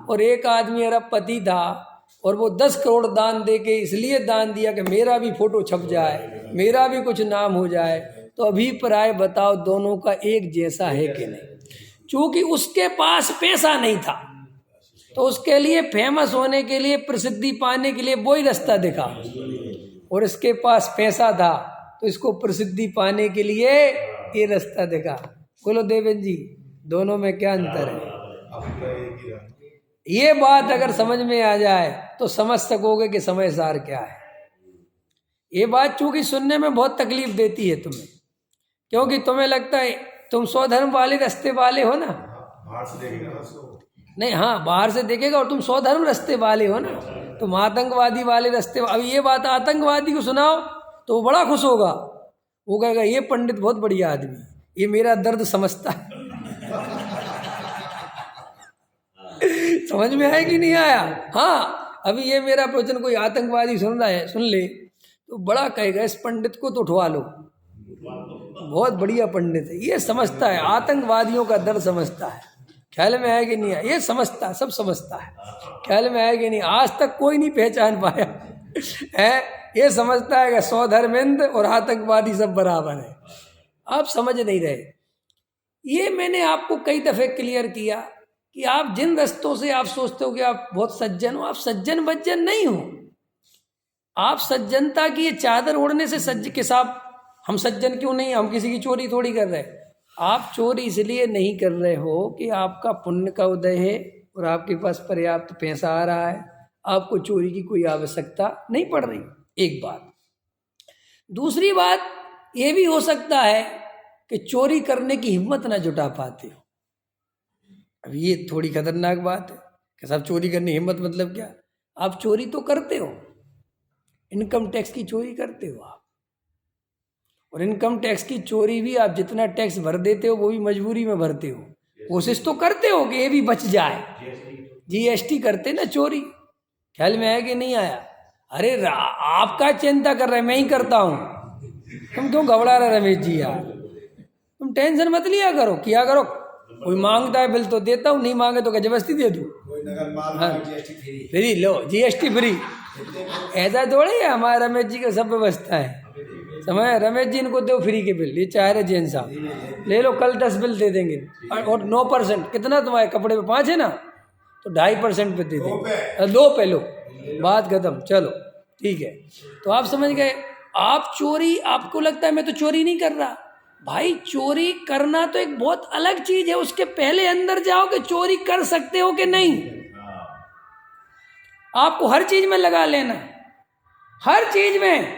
और एक आदमी अरबपति था और वो 10 करोड़ दान दे के इसलिए दान दिया कि मेरा भी फोटो छप जाए, मेरा भी कुछ नाम हो जाए। तो अभिप्राय बताओ दोनों का एक जैसा है कि नहीं? चूंकि उसके पास पैसा नहीं था तो उसके लिए फेमस होने के लिए, प्रसिद्धि पाने के लिए वही रास्ता दिखा, और इसके पास पैसा था तो इसको प्रसिद्धि पाने के लिए ये रास्ता देखा। बोलो देवेंद्र जी, दोनों में क्या अंतर है? ये बात अगर समझ में आ जाए तो समझ सकोगे कि समय सार क्या है। ये बात चूंकि सुनने में बहुत तकलीफ देती है तुम्हें, क्योंकि तुम्हें लगता है तुम स्वधर्म वाले रास्ते वाले हो ना, बाहर से देखेगा ना उसको। नहीं हाँ बाहर से देखेगा, और तुम स्वधर्म रास्ते वाले हो ना, तुम आतंकवादी वाले रास्ते। अब ये बात आतंकवादी को सुनाओ तो वो बड़ा खुश होगा, वो कहेगा ये पंडित बहुत बढ़िया आदमी, ये मेरा दर्द समझता है। समझ में आया कि नहीं आया? हाँ, अभी ये मेरा प्रवचन कोई आतंकवादी सुन रहा है, सुन ले तो बड़ा कहेगा इस पंडित को तो उठवा लो, बहुत बढ़िया पंडित है, ये समझता है, आतंकवादियों का दर्द समझता है। ख्याल में आया कि नहीं आया? ये समझता है, सब समझता है। ख्याल में आया कि नहीं? आज तक कोई नहीं पहचान पाया है। ये समझता है कि स्वधर्मेंद्र और आतंकवादी सब बराबर है। आप समझ नहीं रहे। ये मैंने आपको कई दफे क्लियर किया कि आप जिन रस्तों से आप सोचते हो कि आप बहुत सज्जन हो, आप सज्जन बज्जन नहीं हो। आप सज्जनता की ये चादर ओढ़ने से सज्ज के साथ हम सज्जन क्यों नहीं? हम किसी की चोरी थोड़ी कर रहे हैं। आप चोरी इसलिए नहीं कर रहे हो कि आपका पुण्य का उदय है और आपके पास पर्याप्त पैसा आ रहा है, आपको चोरी की कोई आवश्यकता नहीं पड़ रही। एक बात। दूसरी बात ये भी हो सकता है कि चोरी करने की हिम्मत ना जुटा पाते हो। अब ये थोड़ी खतरनाक बात है कि साहब चोरी करने की हिम्मत मतलब क्या? आप चोरी तो करते हो, इनकम टैक्स की चोरी करते हो आप, और इनकम टैक्स की चोरी भी आप जितना टैक्स भर देते हो वो भी मजबूरी में भरते हो। कोशिश तो करते हो कि ये भी बच जाए। जीएसटी करते ना चोरी। ख्याल में आया कि नहीं आया? अरे आपका चिंता कर रहे, मैं ही करता हूँ। तुम क्यों घबरा रहे रमेश जी? यार तुम टेंशन मत लिया करो, किया करो। कोई मांगता है बिल तो देता हूँ, नहीं मांगे तो क्या जबरदस्ती दे दूँ? फ्री लो, जीएसटी फ्री। ऐसा थोड़ी है, हमारे रमेश जी का सब व्यवस्था है। समय रमेश जी इनको दो फ्री के बिल, ये चाह रहे जैन साहब ले लो, कल 10 बिल दे देंगे। और 9% कितना तुम्हारे कपड़े पे 5 है ना, तो 2.5% पे दे देंगे। 2 पे लो, बात खत्म। चलो ठीक है। तो आप समझ गए। आप चोरी, आपको लगता है मैं तो चोरी नहीं कर रहा। भाई चोरी करना तो एक बहुत अलग चीज है, उसके पहले अंदर जाओ कि चोरी कर सकते हो कि नहीं। आपको हर चीज में लगा लेना, हर चीज में।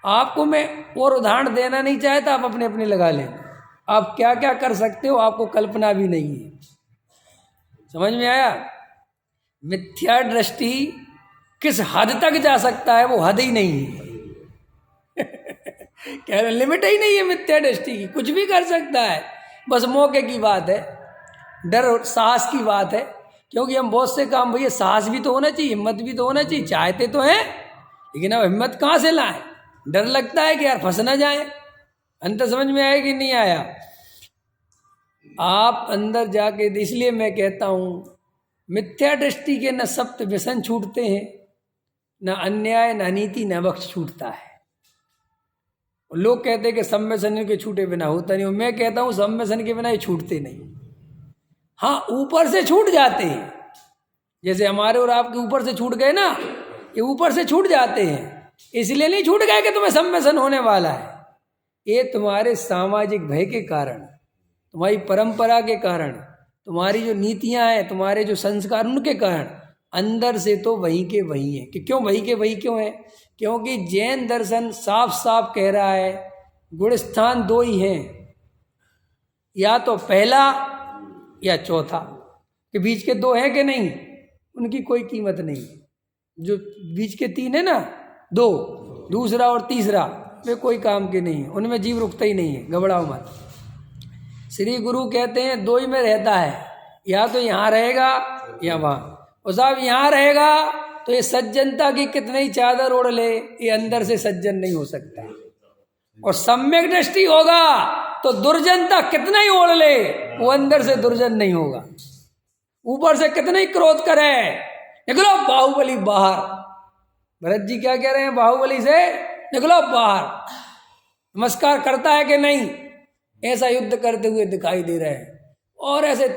आपको मैं और उदाहरण देना नहीं चाहता, आप अपने अपने लगा लेना। आप क्या क्या कर सकते हो आपको कल्पना भी नहीं है। समझ में आया? मिथ्या दृष्टि किस हद तक जा सकता है वो हद ही नहीं है। कह रहे लिमिट ही नहीं है मिथ्या दृष्टि की, कुछ भी कर सकता है। बस मौके की बात है, डर और साहस की बात है। क्योंकि हम बहुत से काम, भैया साहस भी तो होना चाहिए, हिम्मत भी तो होना चाहिए। चाहते तो हैं लेकिन अब हिम्मत कहाँ से लाएं? डर लगता है कि यार फंस ना जाए। अंतर समझ में आया कि नहीं आया? आप अंदर जाके, इसलिए मैं कहता हूँ मिथ्या दृष्टि के न सप्त व्यसन छूटते हैं, न अन्याय, न नीति, न बख्श छूटता है। लोग कहते हैं कि सब व्यसन के छूटे बिना होता नहीं। मैं कहता हूँ सब व्यसन के बिना ये छूटते नहीं। हाँ, ऊपर से छूट जाते हैं, जैसे हमारे और आपके ऊपर से छूट गए ना, ये ऊपर से छूट जाते हैं। इसलिए नहीं छूट गए कि तुम्हें सम्मेसन होने वाला है। ये तुम्हारे सामाजिक भय के कारण, तुम्हारी परंपरा के कारण, तुम्हारी जो नीतियां हैं, तुम्हारे जो संस्कार, उनके कारण अंदर से तो वही के वही है। कि क्यों वही के वही क्यों है? क्योंकि जैन दर्शन साफ साफ कह रहा है गुण स्थान 2 ही हैं, या तो पहला या चौथा। के बीच के 2 हैं कि नहीं? उनकी कोई कीमत नहीं। जो बीच के 3 है ना, 2, दूसरा और तीसरा, वे कोई काम के नहीं है। उनमें जीव रुकता ही नहीं है, घबराओ मत। श्री गुरु कहते हैं 2 ही में रहता है, या तो यहाँ रहेगा या वहाँ। और साहब यहाँ रहेगा तो ये सज्जनता की कितनी ही चादर ओढ़ ले, ये अंदर से सज्जन नहीं हो सकता। और सम्यक दृष्टि होगा तो दुर्जनता कितना ही ओढ़ ले, वो अंदर से दुर्जन नहीं होगा। ऊपर से कितना ही क्रोध करे, निकलो बाहुबली बाहर। भरत जी क्या कह रहे हैं? बाहुबली से निकलो बाहर। नमस्कार करता है कि नहीं? ऐसा युद्ध करते हुए दिखाई दे रहे हैं, और ऐसे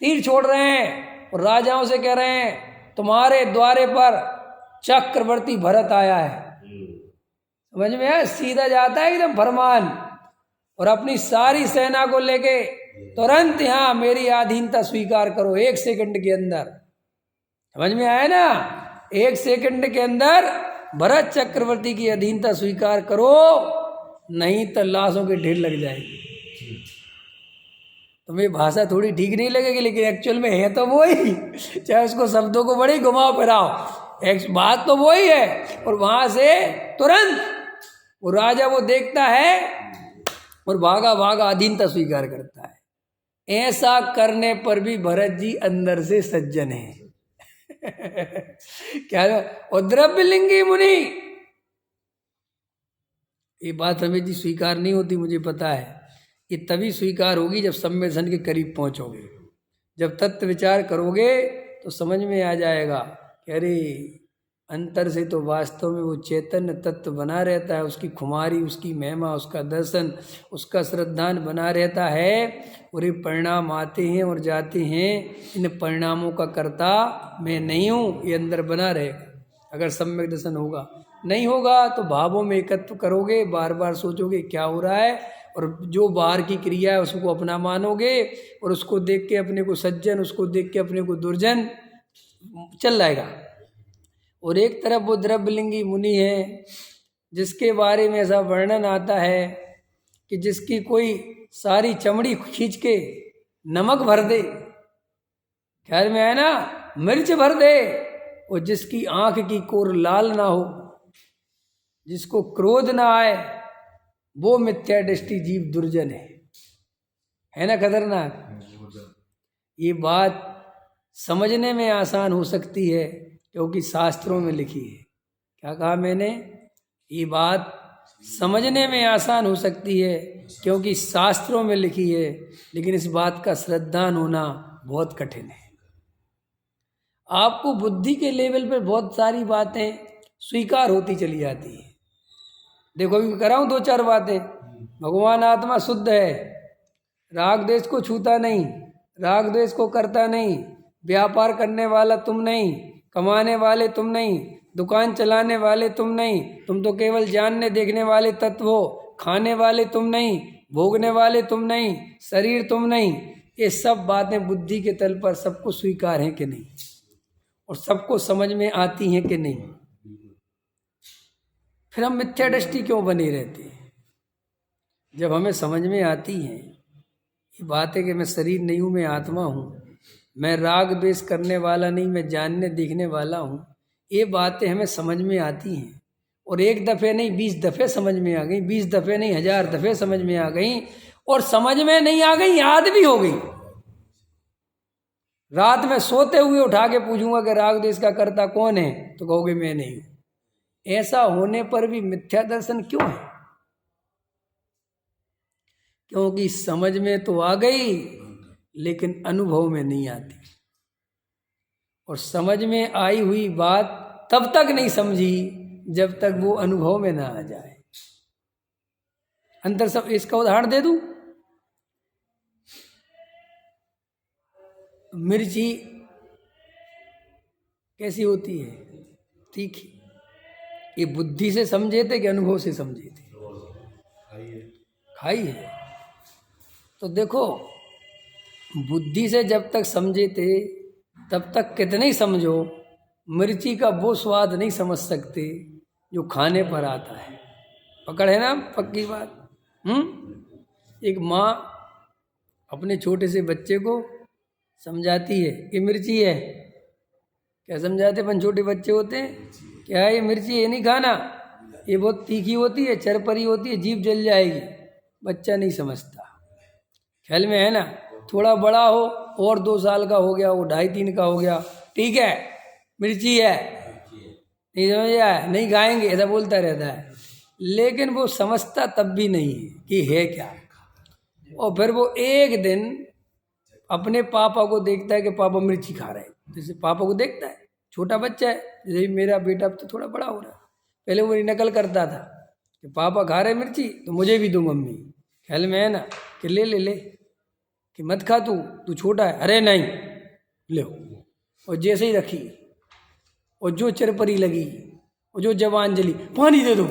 तीर छोड़ रहे हैं और राजाओं से कह रहे हैं तुम्हारे द्वारे पर चक्रवर्ती भरत आया है, समझ में आया, सीधा जाता है एकदम फरमान, और अपनी सारी सेना को लेके तुरंत यहाँ मेरी अधीनता स्वीकार करो 1 सेकंड के अंदर। समझ में आया ना, 1 सेकंड के अंदर भरत चक्रवर्ती की अधीनता स्वीकार करो, नहीं तो लाशों के ढेर लग जाएगी। तुम्हें भाषा थोड़ी ठीक नहीं लगेगी, लेकिन एक्चुअल में है तो वो ही, चाहे उसको शब्दों को बड़ी घुमाओ फिराओ, एक बात तो वो ही है। और वहां से तुरंत वो राजा वो देखता है और भागा भागा अधीनता स्वीकार करता है। ऐसा करने पर भी भरत जी अंदर से सज्जन है। क्या और द्रव्यलिंगी मुनि, ये बात हमें जी स्वीकार नहीं होती, मुझे पता है। ये तभी स्वीकार होगी जब सम्मेलन के करीब पहुंचोगे, जब तत्व विचार करोगे तो समझ में आ जाएगा कि अरे अंतर से तो वास्तव में वो चैतन्य तत्व बना रहता है, उसकी खुमारी, उसकी महिमा, उसका दर्शन, उसका श्रद्धान बना रहता है। और ये परिणाम आते हैं और जाते हैं, इन परिणामों का कर्ता मैं नहीं हूँ, ये अंदर बना रहेगा। अगर सम्यक दर्शन होगा, नहीं होगा तो भावों में एकत्व करोगे, बार बार सोचोगे क्या हो रहा है, और जो बाहर की क्रिया है उसको अपना मानोगे, और उसको देख के अपने को सज्जन, उसको देख के अपने को दुर्जन चल जाएगा। और एक तरफ वो द्रव्यलिंगी मुनि है जिसके बारे में ऐसा वर्णन आता है कि जिसकी कोई सारी चमड़ी खींच के नमक भर दे, ख्याल में है ना, मिर्च भर दे, और जिसकी आंख की कोर लाल ना हो, जिसको क्रोध ना आए, वो मिथ्या दृष्टि जीव दुर्जन है ना, खतरनाक। ये बात समझने में आसान हो सकती है क्योंकि शास्त्रों में लिखी है। क्या कहा मैंने? ये बात समझने में आसान हो सकती है क्योंकि शास्त्रों में लिखी है, लेकिन इस बात का श्रद्धान होना बहुत कठिन है। आपको बुद्धि के लेवल पर बहुत सारी बातें स्वीकार होती चली जाती है। देखो अभी कराऊं 2-4 बातें। भगवान आत्मा शुद्ध है, राग द्वेष को छूता नहीं, राग द्वेष को करता नहीं, व्यापार करने वाला तुम नहीं, कमाने वाले तुम नहीं, दुकान चलाने वाले तुम नहीं, तुम तो केवल जानने देखने वाले तत्व हो, खाने वाले तुम नहीं, भोगने वाले तुम नहीं, शरीर तुम नहीं। ये सब बातें बुद्धि के तल पर सबको स्वीकार हैं कि नहीं, और सबको समझ में आती हैं कि नहीं? फिर हम मिथ्या दृष्टि क्यों बने रहते हैं? जब हमें समझ में आती हैं ये बात है कि मैं शरीर नहीं हूँ, मैं आत्मा हूँ, मैं राग द्वेष करने वाला नहीं, मैं जानने देखने वाला हूँ, ये बातें हमें समझ में आती हैं। और 1 दफ़े नहीं 20 दफ़े समझ में आ गई, 20 दफ़े नहीं 1000 दफ़े समझ में आ गई, और समझ में नहीं आ गई याद भी हो गई। रात में सोते हुए उठा के पूछूंगा कि राग द्वेष का कर्ता कौन है, तो कहोगे मैं नहीं हूँ। ऐसा होने पर भी मिथ्या दर्शन क्यों है? क्योंकि समझ में तो आ गई लेकिन अनुभव में नहीं आती, और समझ में आई हुई बात तब तक नहीं समझी जब तक वो अनुभव में ना आ जाए। अंतर सब इसका उदाहरण दे दूं। मिर्ची कैसी होती है? तीखी। ये बुद्धि से समझे थे कि अनुभव से समझे थे? खाई है। तो देखो बुद्धि से जब तक समझे थे तब तक कितने ही समझो, मिर्ची का वो स्वाद नहीं समझ सकते जो खाने पर आता है। पकड़ है ना पक्की बात। एक माँ अपने छोटे से बच्चे को समझाती है कि मिर्ची है। क्या समझाते? अपन छोटे बच्चे होते हैं, क्या है ये मिर्ची ये नहीं खाना, ये बहुत तीखी होती है, चरपरी होती है, जीभ जल जाएगी। बच्चा नहीं समझता, ख्याल में है ना। थोड़ा बड़ा हो और 2 साल का हो गया, वो 2.5-3 का हो गया, ठीक है मिर्ची है, नहीं समझ आया, नहीं खाएंगे, ऐसा बोलता रहता है। लेकिन वो समझता तब भी नहीं है कि है क्या। और फिर वो एक दिन अपने पापा को देखता है कि पापा मिर्ची खा रहे हैं, जैसे पापा को देखता है, छोटा बच्चा है, जैसे मेरा बेटा अब तो थोड़ा बड़ा हो रहा है। पहले वो नकल करता था कि पापा खा रहे मिर्ची तो मुझे भी दो मम्मी, ख्याल में है ना, कि ले ले ले, कि मत खा तू छोटा है, अरे नहीं ले। और जैसे ही रखी और जो चरपरी लगी और जो जवान जली, पानी दे दो।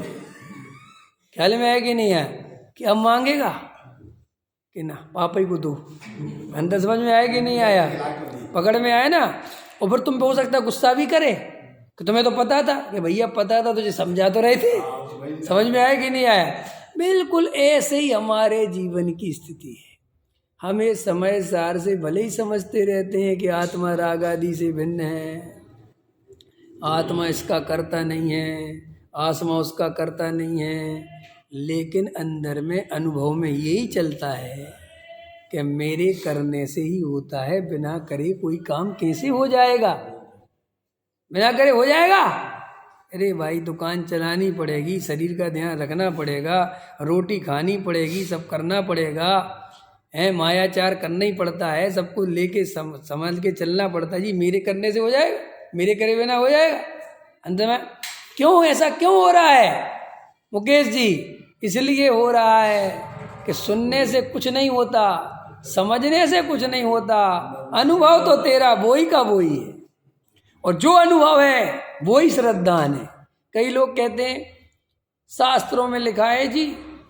ख्याल में है कि नहीं है कि अब मांगेगा कि ना पापा ही को दो। अंदर समझ में आया कि नहीं आया, पकड़ में आया ना। और फिर तुम पे हो सकता है गुस्सा भी करे कि तुम्हें तो पता था कि भैया पता था, तुझे समझा तो रहे थे। समझ में आया कि नहीं आया। बिल्कुल ऐसे ही हमारे जीवन की स्थिति है। हमें समय सार से भले ही समझते रहते हैं कि आत्मा राग आदि से भिन्न है, आत्मा इसका करता नहीं है, आत्मा उसका करता नहीं है, लेकिन अंदर में अनुभव में यही चलता है कि मेरे करने से ही होता है, बिना करे कोई काम कैसे हो जाएगा। बिना करे हो जाएगा। अरे भाई दुकान चलानी पड़ेगी, शरीर का ध्यान रखना पड़ेगा, रोटी खानी पड़ेगी, सब करना पड़ेगा है, मायाचार करना ही पड़ता है, सबको लेके समझ के चलना पड़ता है। जी मेरे करने से हो जाएगा, मेरे करे बिना हो जाएगा। अंत में क्यों ऐसा क्यों हो रहा है मुकेश जी? इसलिए हो रहा है कि सुनने से कुछ नहीं होता, समझने से कुछ नहीं होता। अनुभव तो तेरा वही का वही है, और जो अनुभव है वही श्रद्धान है। कई लोग कहते हैं शास्त्रों में लिखा है जी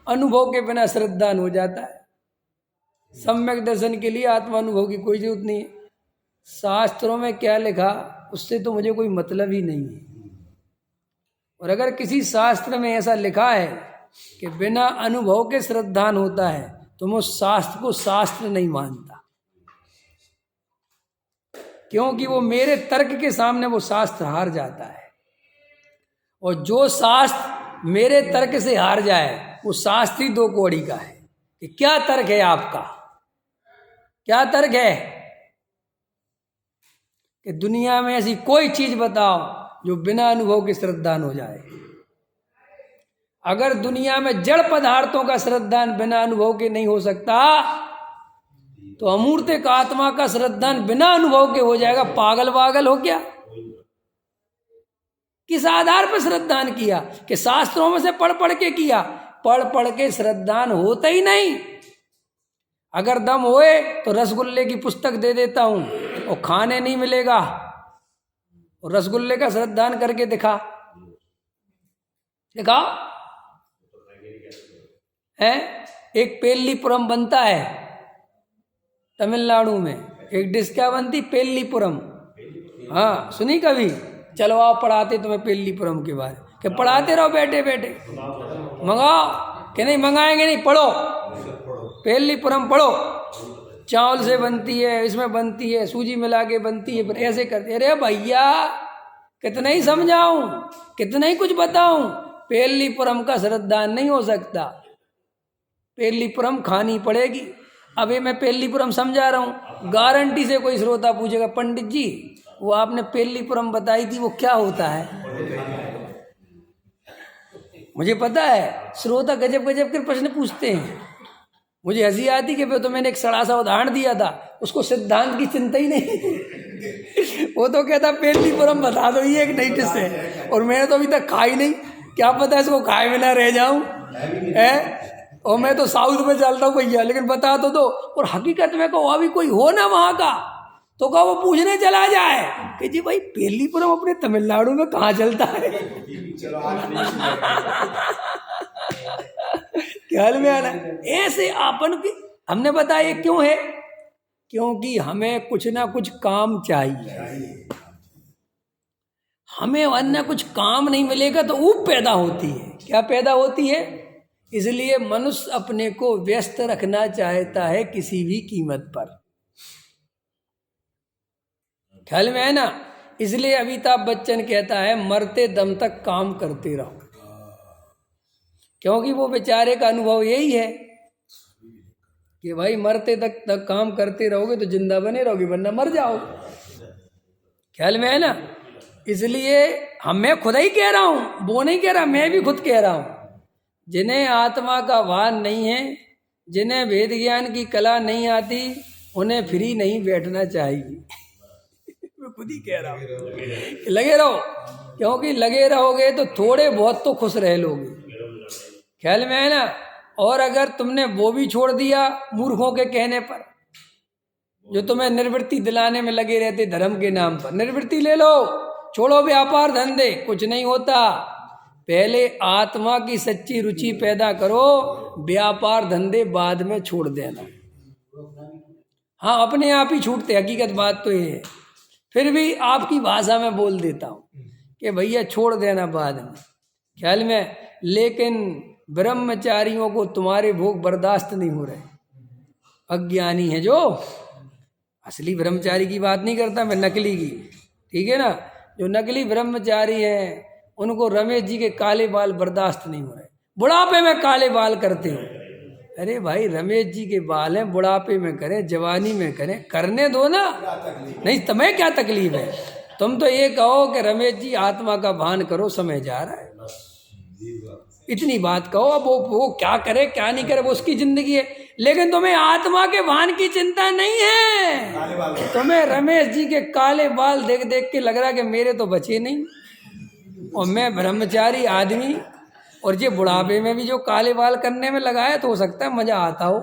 अनुभव के बिना श्रद्धान हो जाता है। सम्यक दर्शन के लिए आत्मानुभव की कोई जरूरत नहीं है। शास्त्रों में क्या लिखा उससे तो मुझे कोई मतलब ही नहीं है। और अगर किसी शास्त्र में ऐसा लिखा है कि बिना अनुभव के श्रद्धान होता है तो मैं उस शास्त्र को शास्त्र नहीं मानता, क्योंकि वो मेरे तर्क के सामने वो शास्त्र हार जाता है। और जो शास्त्र मेरे तर्क से हार जाए वो शास्त्र ही दो कौड़ी का है। कि क्या तर्क है आपका, क्या तर्क है कि दुनिया में ऐसी कोई चीज बताओ जो बिना अनुभव के श्रद्धान हो जाए। अगर दुनिया में जड़ पदार्थों का श्रद्धान बिना अनुभव के नहीं हो सकता तो अमूर्त आत्मा का श्रद्धान बिना अनुभव के हो जाएगा। पागल वागल हो क्या? किस आधार पर श्रद्धान किया? कि शास्त्रों में से पढ़ पढ़ के किया। पढ़ पढ़ के श्रद्धान होता ही नहीं। अगर दम होए तो रसगुल्ले की पुस्तक दे देता हूं और खाने नहीं मिलेगा, और रसगुल्ले का श्रद्धान करके दिखा है। एक पेल्लीपुरम बनता है तमिलनाडु में, एक डिश क्या बनती, पेल्लीपुरम। हाँ सुनी कभी? चलो आओ पढ़ाते तुम्हें पेल्लीपुरम के बारे में। कि पढ़ाते रहो बैठे बैठे, मंगाओ कि नहीं मंगाएंगे नहीं, पढ़ो पेल्लीपुरम पढ़ो। चावल से बनती है, इसमें बनती है, सूजी मिला के बनती है, फिर ऐसे करते। अरे भैया कितना ही समझाऊं, कितना ही कुछ बताऊं, पेल्लीपुरम का श्रद्धान नहीं हो सकता। पेल्लीपुरम खानी पड़ेगी। अभी मैं पेल्लीपुरम समझा रहा हूं, गारंटी से कोई श्रोता पूछेगा पंडित जी वो आपने पेल्लीपुरम बताई थी वो क्या होता है? मुझे पता है श्रोता गजब गजब के प्रश्न पूछते हैं। मुझे हंसी आती कि तो मैंने एक सड़ा सा उदाहरण दिया था, उसको सिद्धांत की चिंता ही नहीं। वो तो कहता पेल्लीपुरम बता दो, ये एक नई डिश है और मैंने तो अभी तक खाई नहीं, क्या पता इसको खाए बिना रह जाऊं है। और मैं तो साउथ में चलता हूँ भैया, लेकिन बता तो दो। और हकीकत में कहो अभी कोई हो ना वहां का तो कहो वो पूछने चला जाए कि जी भाई पेल्लीपुरम अपने तमिलनाडु में कहाँ चलता है। ख्याल में आना। ऐसे आपन की हमने बताया क्यों है? क्योंकि हमें कुछ ना कुछ काम चाहिए। हमें अन्य कुछ काम नहीं मिलेगा तो ऊब पैदा होती है। क्या पैदा होती है? इसलिए मनुष्य अपने को व्यस्त रखना चाहता है किसी भी कीमत पर। ख्याल में है ना? इसलिए अमिताभ बच्चन कहता है मरते दम तक काम करते रहो, क्योंकि वो बेचारे का अनुभव यही है कि भाई मरते तक काम करते रहोगे तो जिंदा बने रहोगे, वरना मर जाओगे। ख्याल में है ना? इसलिए मैं खुद ही कह रहा हूं, वो नहीं कह रहा, मैं भी खुद कह रहा हूं। जिन्हें आत्मा का भान नहीं है, जिन्हें वेद ज्ञान की कला नहीं आती, उन्हें फ्री नहीं बैठना चाहिए। मैं खुद ही कह रहा हूँ लगे रहो, क्योंकि लगे रहोगे तो थोड़े बहुत तो खुश रह लोगे। ख्याल में है ना? और अगर तुमने वो भी छोड़ दिया मूर्खों के कहने पर, जो तुम्हें निर्वृत्ति दिलाने में लगे रहते धर्म के नाम पर, निर्वृत्ति ले लो, छोड़ो व्यापार धंधे, कुछ नहीं होता। पहले आत्मा की सच्ची रुचि पैदा करो, व्यापार धंधे बाद में छोड़ देना। हाँ, अपने आप ही छूटते, हकीकत बात तो ये है। फिर भी आपकी भाषा में बोल देता हूँ कि भैया छोड़ देना बाद में, ख्याल में। लेकिन ब्रह्मचारियों को तुम्हारे भोग बर्दाश्त नहीं हो रहे। अज्ञानी है जो, असली ब्रह्मचारी की बात नहीं करता मैं, नकली की, ठीक है ना। जो नकली ब्रह्मचारी है उनको रमेश जी के काले बाल बर्दाश्त नहीं हो रहे। बुढ़ापे में काले बाल करते हो। अरे भाई, रमेश जी के बाल हैं, बुढ़ापे में करें, जवानी में करें, करने दो ना। नहीं, तुम्हें क्या तकलीफ है? तुम तो ये कहो कि रमेश जी आत्मा का भान करो, समय जा रहा है, इतनी बात कहो। अब वो क्या करे क्या नहीं करे वो उसकी जिंदगी है, लेकिन तुम्हें आत्मा के भान की चिंता नहीं है। तुम्हें रमेश जी के काले बाल देख देख के लग रहा है कि मेरे तो बचे नहीं, और मैं ब्रह्मचारी आदमी, और ये बुढ़ापे में भी जो काले बाल करने में लगा है, तो हो सकता है मजा आता हो।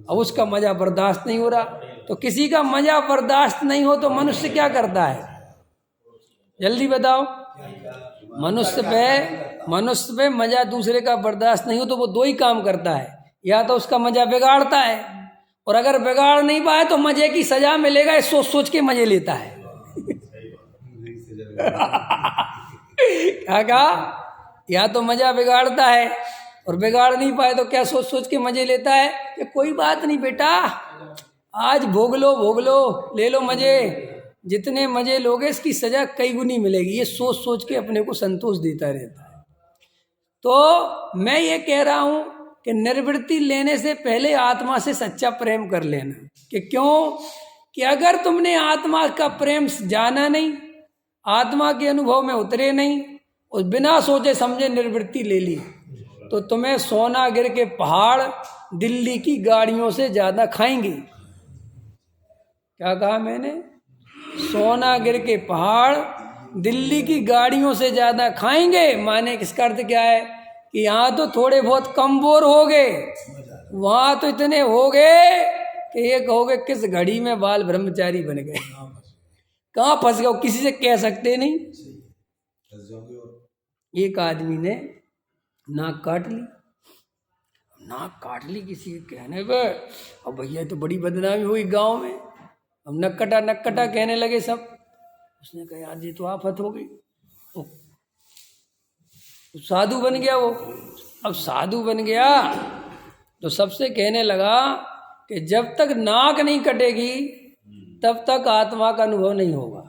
अब उसका मजा बर्दाश्त नहीं हो रहा। तो किसी का मजा बर्दाश्त नहीं हो तो मनुष्य क्या करता है, जल्दी बताओ। मनुष्य पे मजा दूसरे का बर्दाश्त नहीं हो तो वो दो ही काम करता है, या तो उसका मजा बिगाड़ता है, और अगर बिगाड़ नहीं पाए तो मजे की सजा मिलेगा, सोच सोच के मजे लेता है। क्या कहा? या तो मजा बिगाड़ता है, और बिगाड़ नहीं पाए तो क्या सोच सोच के मजे लेता है कि कोई बात नहीं बेटा, आज भोग लो, ले लो मजे। जितने मजे लोगे इसकी सजा कई गुनी मिलेगी, ये सोच सोच के अपने को संतोष देता रहता है। तो मैं ये कह रहा हूं कि निर्वृत्ति लेने से पहले आत्मा से सच्चा प्रेम कर लेना। कि क्यों? कि अगर तुमने आत्मा का प्रेम जाना नहीं, आत्मा के अनुभव में उतरे नहीं, और बिना सोचे समझे निर्वृत्ति ले ली, तो तुम्हें सोनागिर के पहाड़ दिल्ली की गाड़ियों से ज्यादा खाएंगे। क्या कहा मैंने? सोनागिर के पहाड़ दिल्ली की गाड़ियों से ज्यादा खाएंगे। माने इसका अर्थ क्या है कि यहाँ तो थोड़े बहुत कम बोर हो गए, वहां तो इतने हो गए कि ये कहोगे किस घड़ी में बाल ब्रह्मचारी बन गए, कहाँ फंस गए, किसी से कह सकते नहीं। एक आदमी ने नाक काट ली किसी के कहने पर, अब भैया तो बड़ी बदनामी हुई गांव में, अब नक्कटा कहने लगे सब। उसने कहा यार ये तो आफत हो गई। तो साधु बन गया वो। अब साधु बन गया तो सबसे कहने लगा कि जब तक नाक नहीं कटेगी तब तक आत्मा का अनुभव नहीं होगा।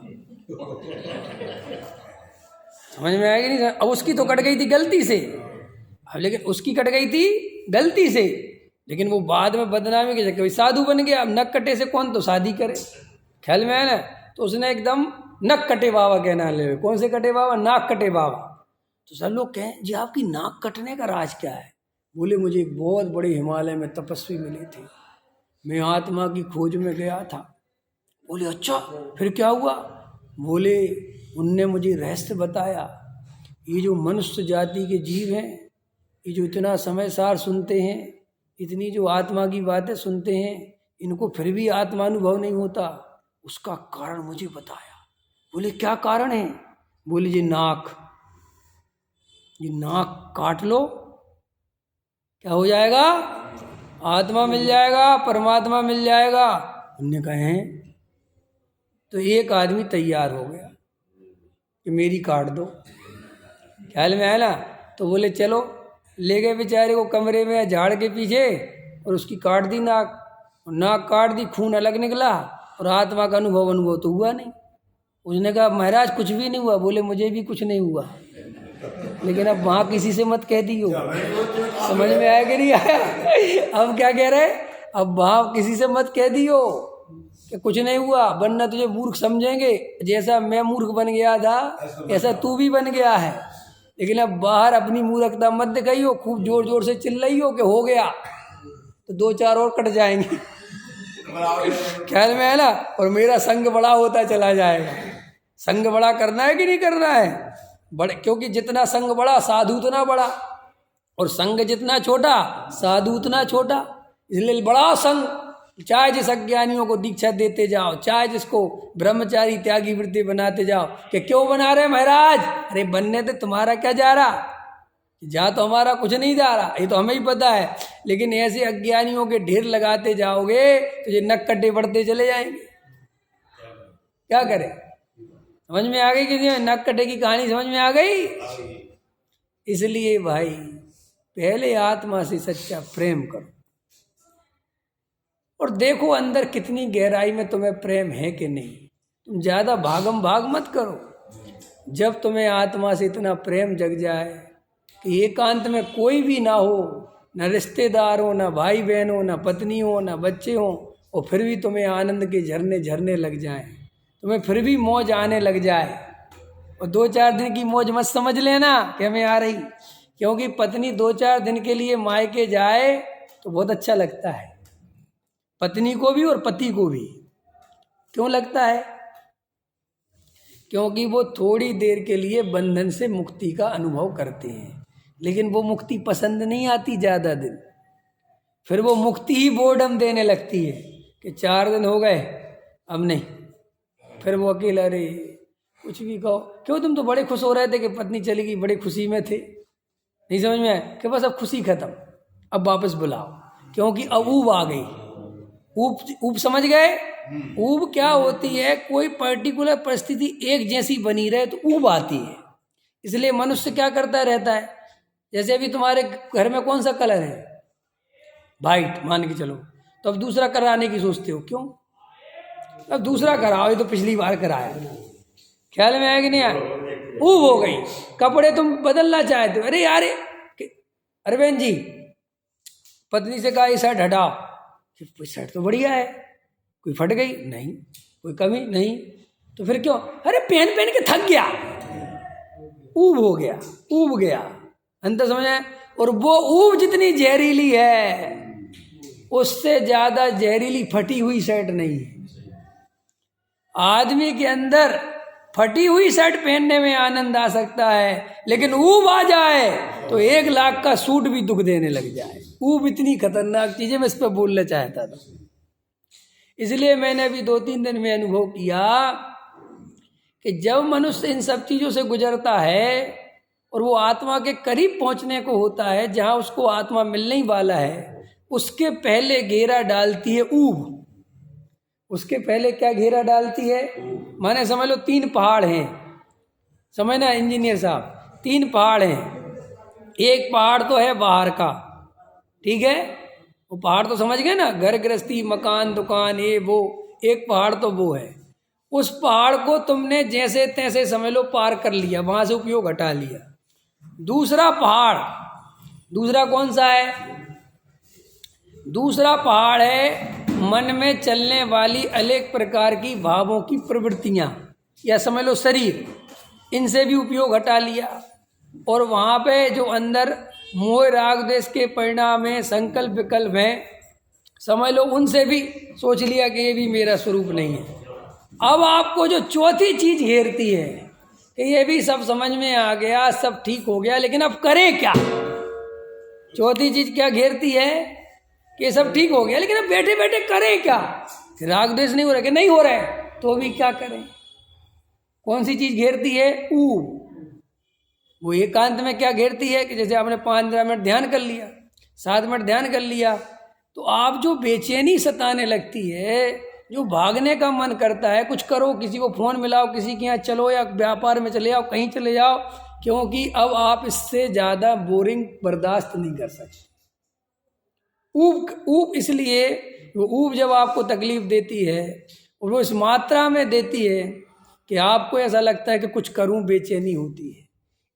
समझ में आएगी नहीं? अब उसकी तो कट गई थी गलती से, अब लेकिन उसकी कट गई थी गलती से, लेकिन वो बाद में बदनामी के चक्कर साधु बन गया। अब नक कटे से कौन तो शादी करे, ख्याल में है ना। तो उसने एकदम नक कटे बाबा कहना ले। कौन से कटे बाबा? नाक कटे बाबा। तो सब लोग कहें जी आपकी नाक कटने का राज क्या है? बोले मुझे एक बहुत बड़े हिमालय में तपस्वी मिले थे, मैं आत्मा की खोज में गया था। बोले अच्छा फिर क्या हुआ? बोले उनने मुझे रहस्य बताया, ये जो मनुष्य जाति के जीव हैं, ये जो इतना समय सार सुनते हैं, इतनी जो आत्मा की बातें सुनते हैं, इनको फिर भी आत्मानुभव नहीं होता, उसका कारण मुझे बताया। बोले क्या कारण है? बोले ये नाक काट लो, क्या हो जाएगा? आत्मा मिल जाएगा, परमात्मा मिल जाएगा। उनने कहे हैं। तो एक आदमी तैयार हो गया कि मेरी काट दो, ख्याल में आया ना। तो बोले चलो, ले गए बेचारे को कमरे में झाड़ के पीछे, और उसकी काट दी नाक काट दी, खून अलग निकला, और आत्मा का अनुभव तो हुआ नहीं। उसने कहा महाराज कुछ भी नहीं हुआ। बोले मुझे भी कुछ नहीं हुआ, लेकिन अब वहाँ किसी से मत कह दियो। समझ में आया कि नहीं आया? अब क्या कह रहे? अब वहाँ किसी से मत कह दियो कि कुछ नहीं हुआ, वरना तुझे मूर्ख समझेंगे। जैसा मैं मूर्ख बन गया था ऐसा तू भी बन गया है। लेकिन अब बाहर अपनी मूर्खता मत दिखाइयो, खूब जोर जोर से चिल्लाइयो कि हो गया, तो 2-4 और कट जाएंगे, ख्याल में है ना। और मेरा संग बड़ा होता चला जाएगा। संग बड़ा करना है कि नहीं करना है? बड़े, क्योंकि जितना संग बड़ा साधु उतना बड़ा, और संग जितना छोटा साधु उतना छोटा। इसलिए बड़ा संग चाहे जिस अज्ञानियों को दीक्षा देते जाओ, चाहे जिसको ब्रह्मचारी त्यागी वृत्ति बनाते जाओ, कि क्यों बना रहे महाराज? अरे बनने तो तुम्हारा क्या जा रहा, जा तो हमारा कुछ नहीं जा रहा, ये तो हमें ही पता है। लेकिन ऐसे अज्ञानियों के ढेर लगाते जाओगे तो ये नक कट्टे बढ़ते चले जाएंगे। क्या करें? समझ में आ गई कि नक कट्टे की कहानी समझ में आ गई? इसलिए भाई पहले आत्मा से सच्चा प्रेम करो और देखो अंदर कितनी गहराई में तुम्हें प्रेम है कि नहीं। तुम ज़्यादा भागम भाग मत करो। जब तुम्हें आत्मा से इतना प्रेम जग जाए कि एकांत में कोई भी ना हो, न रिश्तेदार हो, न भाई बहन हो, न पत्नी हो, न बच्चे हो, और फिर भी तुम्हें आनंद के झरने झरने लग जाएं, तुम्हें फिर भी मौज आने लग जाए, और 2-4 दिन की मौज मत समझ लेना कि हमें आ रही, क्योंकि पत्नी 2-4 दिन के लिए मायके जाए तो बहुत अच्छा लगता है, पत्नी को भी और पति को भी। क्यों लगता है? क्योंकि वो थोड़ी देर के लिए बंधन से मुक्ति का अनुभव करते हैं, लेकिन वो मुक्ति पसंद नहीं आती ज़्यादा दिन। फिर वो मुक्ति ही बोर्डम देने लगती है कि 4 दिन हो गए अब नहीं। फिर वो अकेला, अरे कुछ भी कहो, क्यों तुम तो बड़े खुश हो रहे थे कि पत्नी चली गई, बड़े खुशी में थे, नहीं समझ में आया कि बस अब खुशी खत्म, अब वापस बुलाओ, क्योंकि अब ऊब आ गई। ऊब समझ गए? ऊब क्या होती है? कोई पर्टिकुलर परिस्थिति एक जैसी बनी रहे तो ऊब आती है। इसलिए मनुष्य क्या करता रहता है, जैसे अभी तुम्हारे घर में कौन सा कलर है? वाइट मान के चलो, तो अब दूसरा कराने की सोचते हो, क्यों? अब दूसरा कराओ, ये तो पिछली बार कराया। ख्याल में आया कि नहीं आया? ऊब हो गई। कपड़े तुम बदलना चाहते हो, अरे यार अरविंद जी, पत्नी से कहा ये शर्ट हटाओ, शर्ट तो बढ़िया है, कोई फट गई नहीं, कोई कमी नहीं, तो फिर क्यों? अरे पहन पहन के थक गया, ऊब हो गया, ऊब गया। अंतर समझ आए? और वो ऊब जितनी जहरीली है उससे ज्यादा जहरीली फटी हुई शर्ट नहीं है। आदमी के अंदर फटी हुई शर्ट पहनने में आनंद आ सकता है, लेकिन ऊब आ जाए तो 1 लाख का सूट भी दुख देने लग जाए। ऊब इतनी खतरनाक चीज है, मैं इस पर बोलना चाहता था। इसलिए मैंने अभी 2-3 दिन में अनुभव किया कि जब मनुष्य इन सब चीजों से गुजरता है और वो आत्मा के करीब पहुंचने को होता है, जहां उसको आत्मा मिलने ही वाला है, उसके पहले घेरा डालती है ऊब। उसके पहले क्या घेरा डालती है? माने समझ लो 3 पहाड़ हैं, समझना इंजीनियर साहब, 3 पहाड़ हैं। एक पहाड़ तो है बाहर का, ठीक है, वो पहाड़ तो समझ गए ना, घर गृहस्थी मकान दुकान ये वो, एक पहाड़ तो वो है। उस पहाड़ को तुमने जैसे तैसे समझ लो पार कर लिया, वहां से उपयोग हटा लिया। दूसरा पहाड़, दूसरा कौन सा है? दूसरा पहाड़ है मन में चलने वाली अनेक प्रकार की भावों की प्रवृत्तियां, या समझ लो शरीर, इनसे भी उपयोग हटा लिया, और वहाँ पे जो अंदर मोह राग द्वेष के परिणाम है, संकल्प विकल्प है, समझ लो उनसे भी सोच लिया कि ये भी मेरा स्वरूप नहीं है। अब आपको जो चौथी चीज घेरती है कि ये भी सब समझ में आ गया, सब ठीक हो गया, लेकिन अब करें क्या? चौथी चीज क्या घेरती है कि सब ठीक हो गया, लेकिन अब बैठे बैठे करें क्या? राग द्वेष नहीं हो रहा, कि नहीं हो रहा है तो भी क्या करें? कौन सी चीज घेरती है? ऊब। वो एकांत में क्या घेरती है कि जैसे आपने 15 मिनट ध्यान कर लिया, 7 मिनट ध्यान कर लिया, तो आप जो बेचैनी सताने लगती है, जो भागने का मन करता है, कुछ करो, किसी को फोन मिलाओ, किसी के यहाँ चलो, या व्यापार में चले जाओ, कहीं चले जाओ, क्योंकि अब आप इससे ज्यादा बोरिंग बर्दाश्त नहीं कर सकते। ऊब इसलिए, वो ऊब जब आपको तकलीफ देती है और वो इस मात्रा में देती है कि आपको ऐसा लगता है कि कुछ करूं, बेचैनी होती है।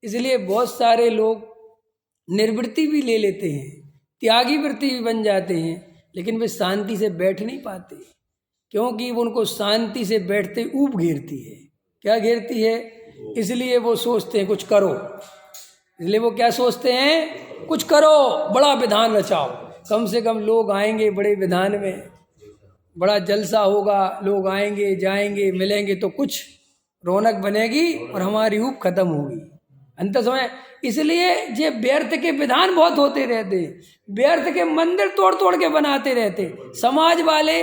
इसलिए बहुत सारे लोग निर्वृत्ति भी ले लेते हैं, त्यागी वृत्ति भी बन जाते हैं, लेकिन वे शांति से बैठ नहीं पाते, क्योंकि वो उनको शांति से बैठते ऊब घेरती है। क्या घेरती है? इसलिए वो सोचते हैं कुछ करो, इसलिए वो क्या सोचते हैं? कुछ करो, बड़ा विधान रचाओ, कम से कम लोग आएंगे बड़े विधान में, बड़ा जलसा होगा, लोग आएंगे जाएंगे मिलेंगे तो कुछ रौनक बनेगी और हमारी ऊब खत्म होगी। अंत समय इसलिए ये व्यर्थ के विधान बहुत होते रहते, व्यर्थ के मंदिर तोड़ तोड़ के बनाते रहते। समाज वाले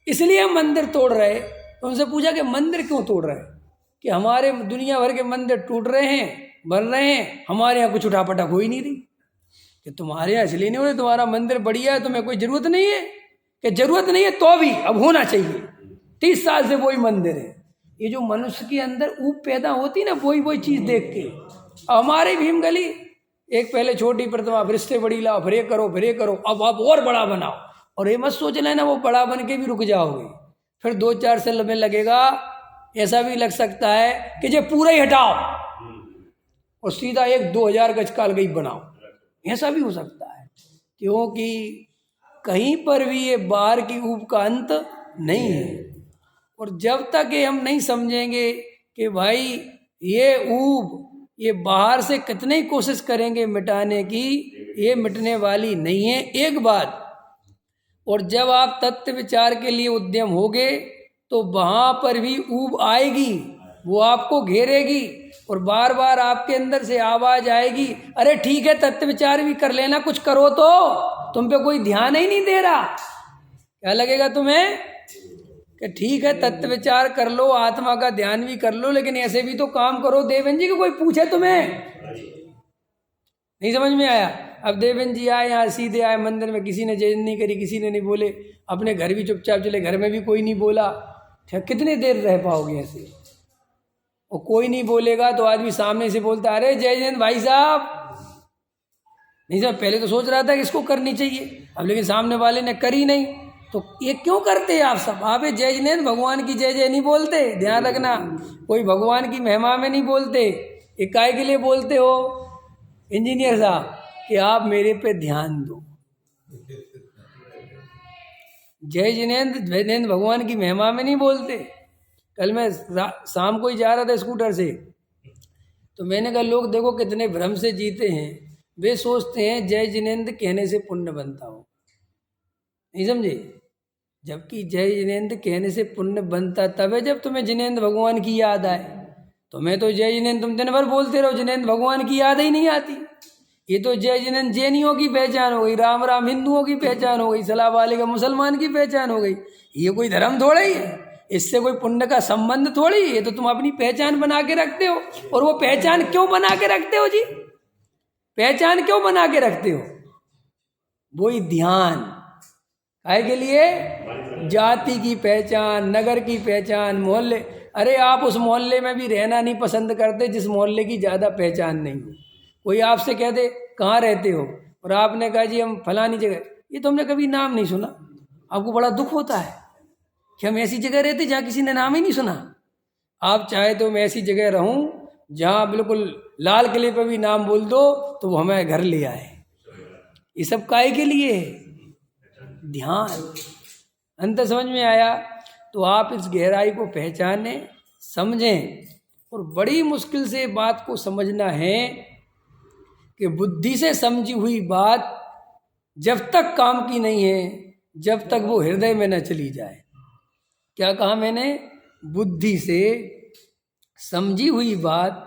इसलिए मंदिर तोड़ रहे, तो उनसे पूछा कि मंदिर क्यों तोड़ रहे, कि हमारे दुनिया भर के मंदिर टूट रहे हैं, बन रहे हैं, हमारे यहाँ कुछ उठापटक हो ही नहीं रही। कि तुम्हारे यहाँ इसलिए नहीं हो रही, तुम्हारा मंदिर बढ़िया है, तुम्हें कोई जरूरत नहीं है, कि जरूरत नहीं है तो भी अब होना चाहिए। 30 साल से वही मंदिर है। ये जो मनुष्य के अंदर ऊप पैदा होती ना, वही चीज देख के। हमारे भीमगली एक पहले छोटी प्रतिमा, फिर इससे बड़ी लाओ, फिर ये करो, अब आप और बड़ा बनाओ। और ये मत सोच लेना वो बड़ा बन के भी रुक जाओगे, फिर 2-4 साल में लगेगा। ऐसा भी लग सकता है कि जो पूरा ही हटाओ और सीधा 1-2 हज़ार गज का अलग ही बनाओ, ऐसा भी हो सकता है। क्योंकि कहीं पर भी ये बाहर की ऊप का अंत नहीं है। और जब तक ये हम नहीं समझेंगे कि भाई ये ऊब, ये बाहर से कितने ही कोशिश करेंगे मिटाने की, ये मिटने वाली नहीं है एक बात। और जब आप तत्व विचार के लिए उद्यम होगे तो वहाँ पर भी ऊब आएगी, वो आपको घेरेगी और बार बार आपके अंदर से आवाज आएगी, अरे ठीक है तत्व विचार भी कर लेना, कुछ करो तो, तुम पे कोई ध्यान ही नहीं दे रहा। क्या लगेगा तुम्हें कि ठीक है तत्व विचार कर लो, आत्मा का ध्यान भी कर लो, लेकिन ऐसे भी तो काम करो देवेंद्र जी, कि कोई पूछे तुम्हें। नहीं समझ में आया? अब देवेंद्र जी आए यहाँ, सीधे आए मंदिर में, किसी ने जय नहीं करी, किसी ने नहीं बोले, अपने घर भी चुपचाप चले, घर में भी कोई नहीं बोला। कितनी देर रह पाओगे ऐसे? और कोई नहीं बोलेगा तो आदमी सामने से बोलता, अरे जय जयंत भाई साहब। नहीं साहब, पहले तो सोच रहा था कि इसको करनी चाहिए, अब लेकिन सामने वाले ने करी नहीं, तो ये क्यों करते हैं आप सब? आप जय जयंत भगवान की जय जय नहीं बोलते, ध्यान रखना। कोई भगवान की महिमा में नहीं बोलते। एक काय के लिए बोलते हो इंजीनियर साहब, कि आप मेरे पे ध्यान दो। जय जिनेंद्र भगवान की महिमा में नहीं बोलते। कल मैं शाम को ही जा रहा था स्कूटर से, तो मैंने कहा लोग देखो कितने भ्रम से जीते हैं। वे सोचते हैं जय जिनेंद्र कहने से पुण्य बनता हो, नहीं समझे? जबकि जय जिनेंद्र कहने से पुण्य बनता तब है जब तुम्हें जिनेंद्र भगवान की याद आए। तुम्हें तो जय जिनेंद्र तुम दिन भर बोलते रहो, जिनेंद्र भगवान की याद ही नहीं आती। ये तो जय जिनेंद्र जैनियों की पहचान हो गई, राम राम हिंदुओं की पहचान हो गई, सलाम वालेकुम मुसलमान की पहचान हो गई। ये कोई धर्म थोड़ा ही है, इससे कोई पुण्य का संबंध थोड़ी। ये तो तुम अपनी पहचान बना के रखते हो। और वो पहचान क्यों बना के रखते हो जी? पहचान क्यों बना के रखते हो? वही ध्यान काय के लिए? जाति की पहचान, नगर की पहचान, मोहल्ले। अरे आप उस मोहल्ले में भी रहना नहीं पसंद करते जिस मोहल्ले की ज़्यादा पहचान नहीं हो। कोई आपसे कह दे कहाँ रहते हो, और आपने कहा जी हम फलानी जगह, ये तो हमने कभी नाम नहीं सुना। आपको बड़ा दुख होता है कि हम ऐसी जगह रहते जहाँ किसी ने नाम ही नहीं सुना। आप चाहे तो मैं ऐसी जगह रहूं जहाँ बिल्कुल लाल किले पर भी नाम बोल दो तो वो हमें घर ले आए। ये सब काहे के लिए है? ध्यान। अंत समझ में आया? तो आप इस गहराई को पहचाने, समझें। और बड़ी मुश्किल से बात को समझना है कि बुद्धि से समझी हुई बात जब तक काम की नहीं है, जब तक वो हृदय में न चली जाए। क्या कहा मैंने? बुद्धि से समझी हुई बात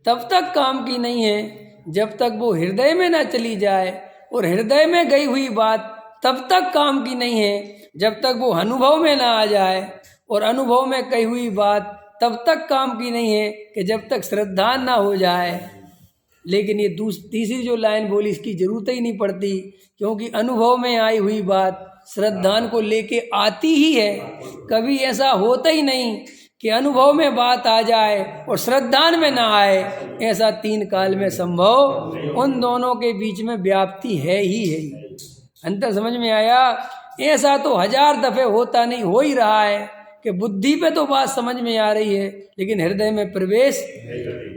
तब तक काम की नहीं है जब तक वो हृदय में न चली जाए, और हृदय में गई हुई बात तब तक काम की नहीं है जब तक वो अनुभव में ना आ जाए, और अनुभव में कही हुई बात तब तक काम की नहीं है कि जब तक श्रद्धा ना हो जाए। लेकिन ये तीसरी जो लाइन बोली इसकी जरूरत ही नहीं पड़ती, क्योंकि अनुभव में आई हुई बात श्रद्धा को लेके आती ही है। कभी ऐसा होता ही नहीं कि अनुभव में बात आ जाए और श्रद्धा में ना आए। ऐसा 3 काल में संभव, उन दोनों के बीच में व्याप्ति है ही है। अंतर समझ में आया? ऐसा तो 1000 दफे होता नहीं, हो ही रहा है कि बुद्धि पे तो बात समझ में आ रही है लेकिन हृदय में प्रवेश,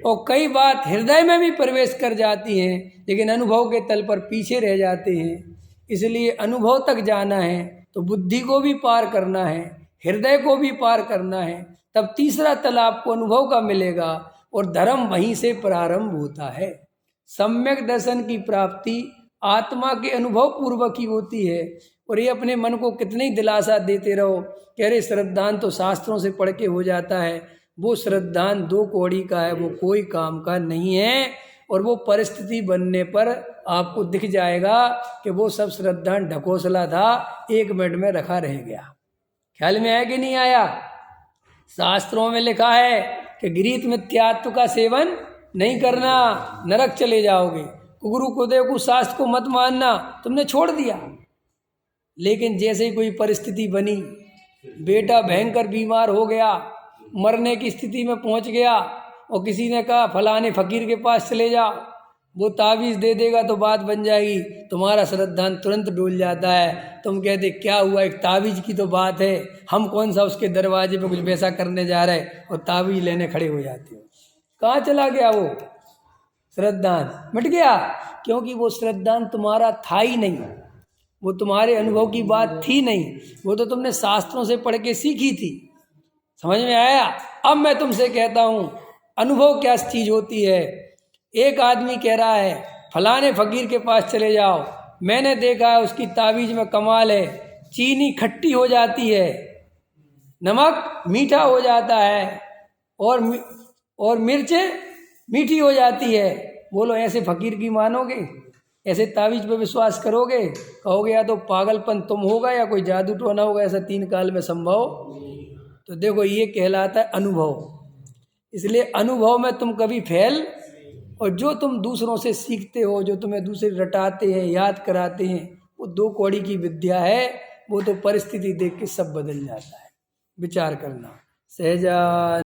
और कई बात हृदय में भी प्रवेश कर जाती हैं लेकिन अनुभव के तल पर पीछे रह जाते हैं। इसलिए अनुभव तक जाना है तो बुद्धि को भी पार करना है, हृदय को भी पार करना है, तब तीसरा तल आपको अनुभव का मिलेगा। और धर्म वहीं से प्रारंभ होता है। सम्यक दर्शन की प्राप्ति आत्मा के अनुभव पूर्वक ही होती है। और ये अपने मन को कितनी दिलासा देते रहो कि अरे श्रद्धान तो शास्त्रों से पढ़ के हो जाता है, वो श्रद्धान 2 कौड़ी का है, वो कोई काम का नहीं है। और वो परिस्थिति बनने पर आपको दिख जाएगा कि वो सब श्रद्धान ढकोसला था, 1 मिनट में रखा रह गया। ख्याल में आया कि नहीं आया? शास्त्रों में लिखा है कि गृहीत मिथ्यात्व का सेवन नहीं करना, नरक चले जाओगे। कुगुरु कुदेव को शास्त्र को मत मानना, तुमने छोड़ दिया। लेकिन जैसे ही कोई परिस्थिति बनी, बेटा भयंकर बीमार हो गया, मरने की स्थिति में पहुंच गया, और किसी ने कहा फलाने फकीर के पास चले जाओ, वो तावीज़ दे देगा तो बात बन जाएगी, तुम्हारा श्रद्धान तुरंत डोल जाता है। तुम कहते क्या हुआ, एक तावीज़ की तो बात है, हम कौन सा उसके दरवाजे पे कुछ वैसा करने जा रहे, और तावीज़ लेने खड़े हो जाते हो। कहाँ चला गया वो श्रद्धान? मिट गया, क्योंकि वो श्रद्धान तुम्हारा था ही नहीं, वो तुम्हारे अनुभव की बात थी नहीं, वो तो तुमने शास्त्रों से पढ़ के सीखी थी। समझ में आया? अब मैं तुमसे कहता हूँ अनुभव क्या चीज़ होती है। एक आदमी कह रहा है फलाने फकीर के पास चले जाओ, मैंने देखा है उसकी तावीज़ में कमाल है, चीनी खट्टी हो जाती है, नमक मीठा हो जाता है, और मिर्चें मीठी हो जाती है। बोलो ऐसे फकीर की मानोगे? ऐसे तावीज़ पे विश्वास करोगे? कहोगे या तो पागलपन तुम होगा या कोई जादू टोना होगा, ऐसा 3 काल में संभव। तो देखो ये कहलाता है अनुभव। इसलिए अनुभव में तुम कभी फेल, और जो तुम दूसरों से सीखते हो, जो तुम्हें दूसरे रटाते हैं, याद कराते हैं, वो 2 कौड़ी की विद्या है। वो तो परिस्थिति देख के सब बदल जाता है। विचार करना। सहजा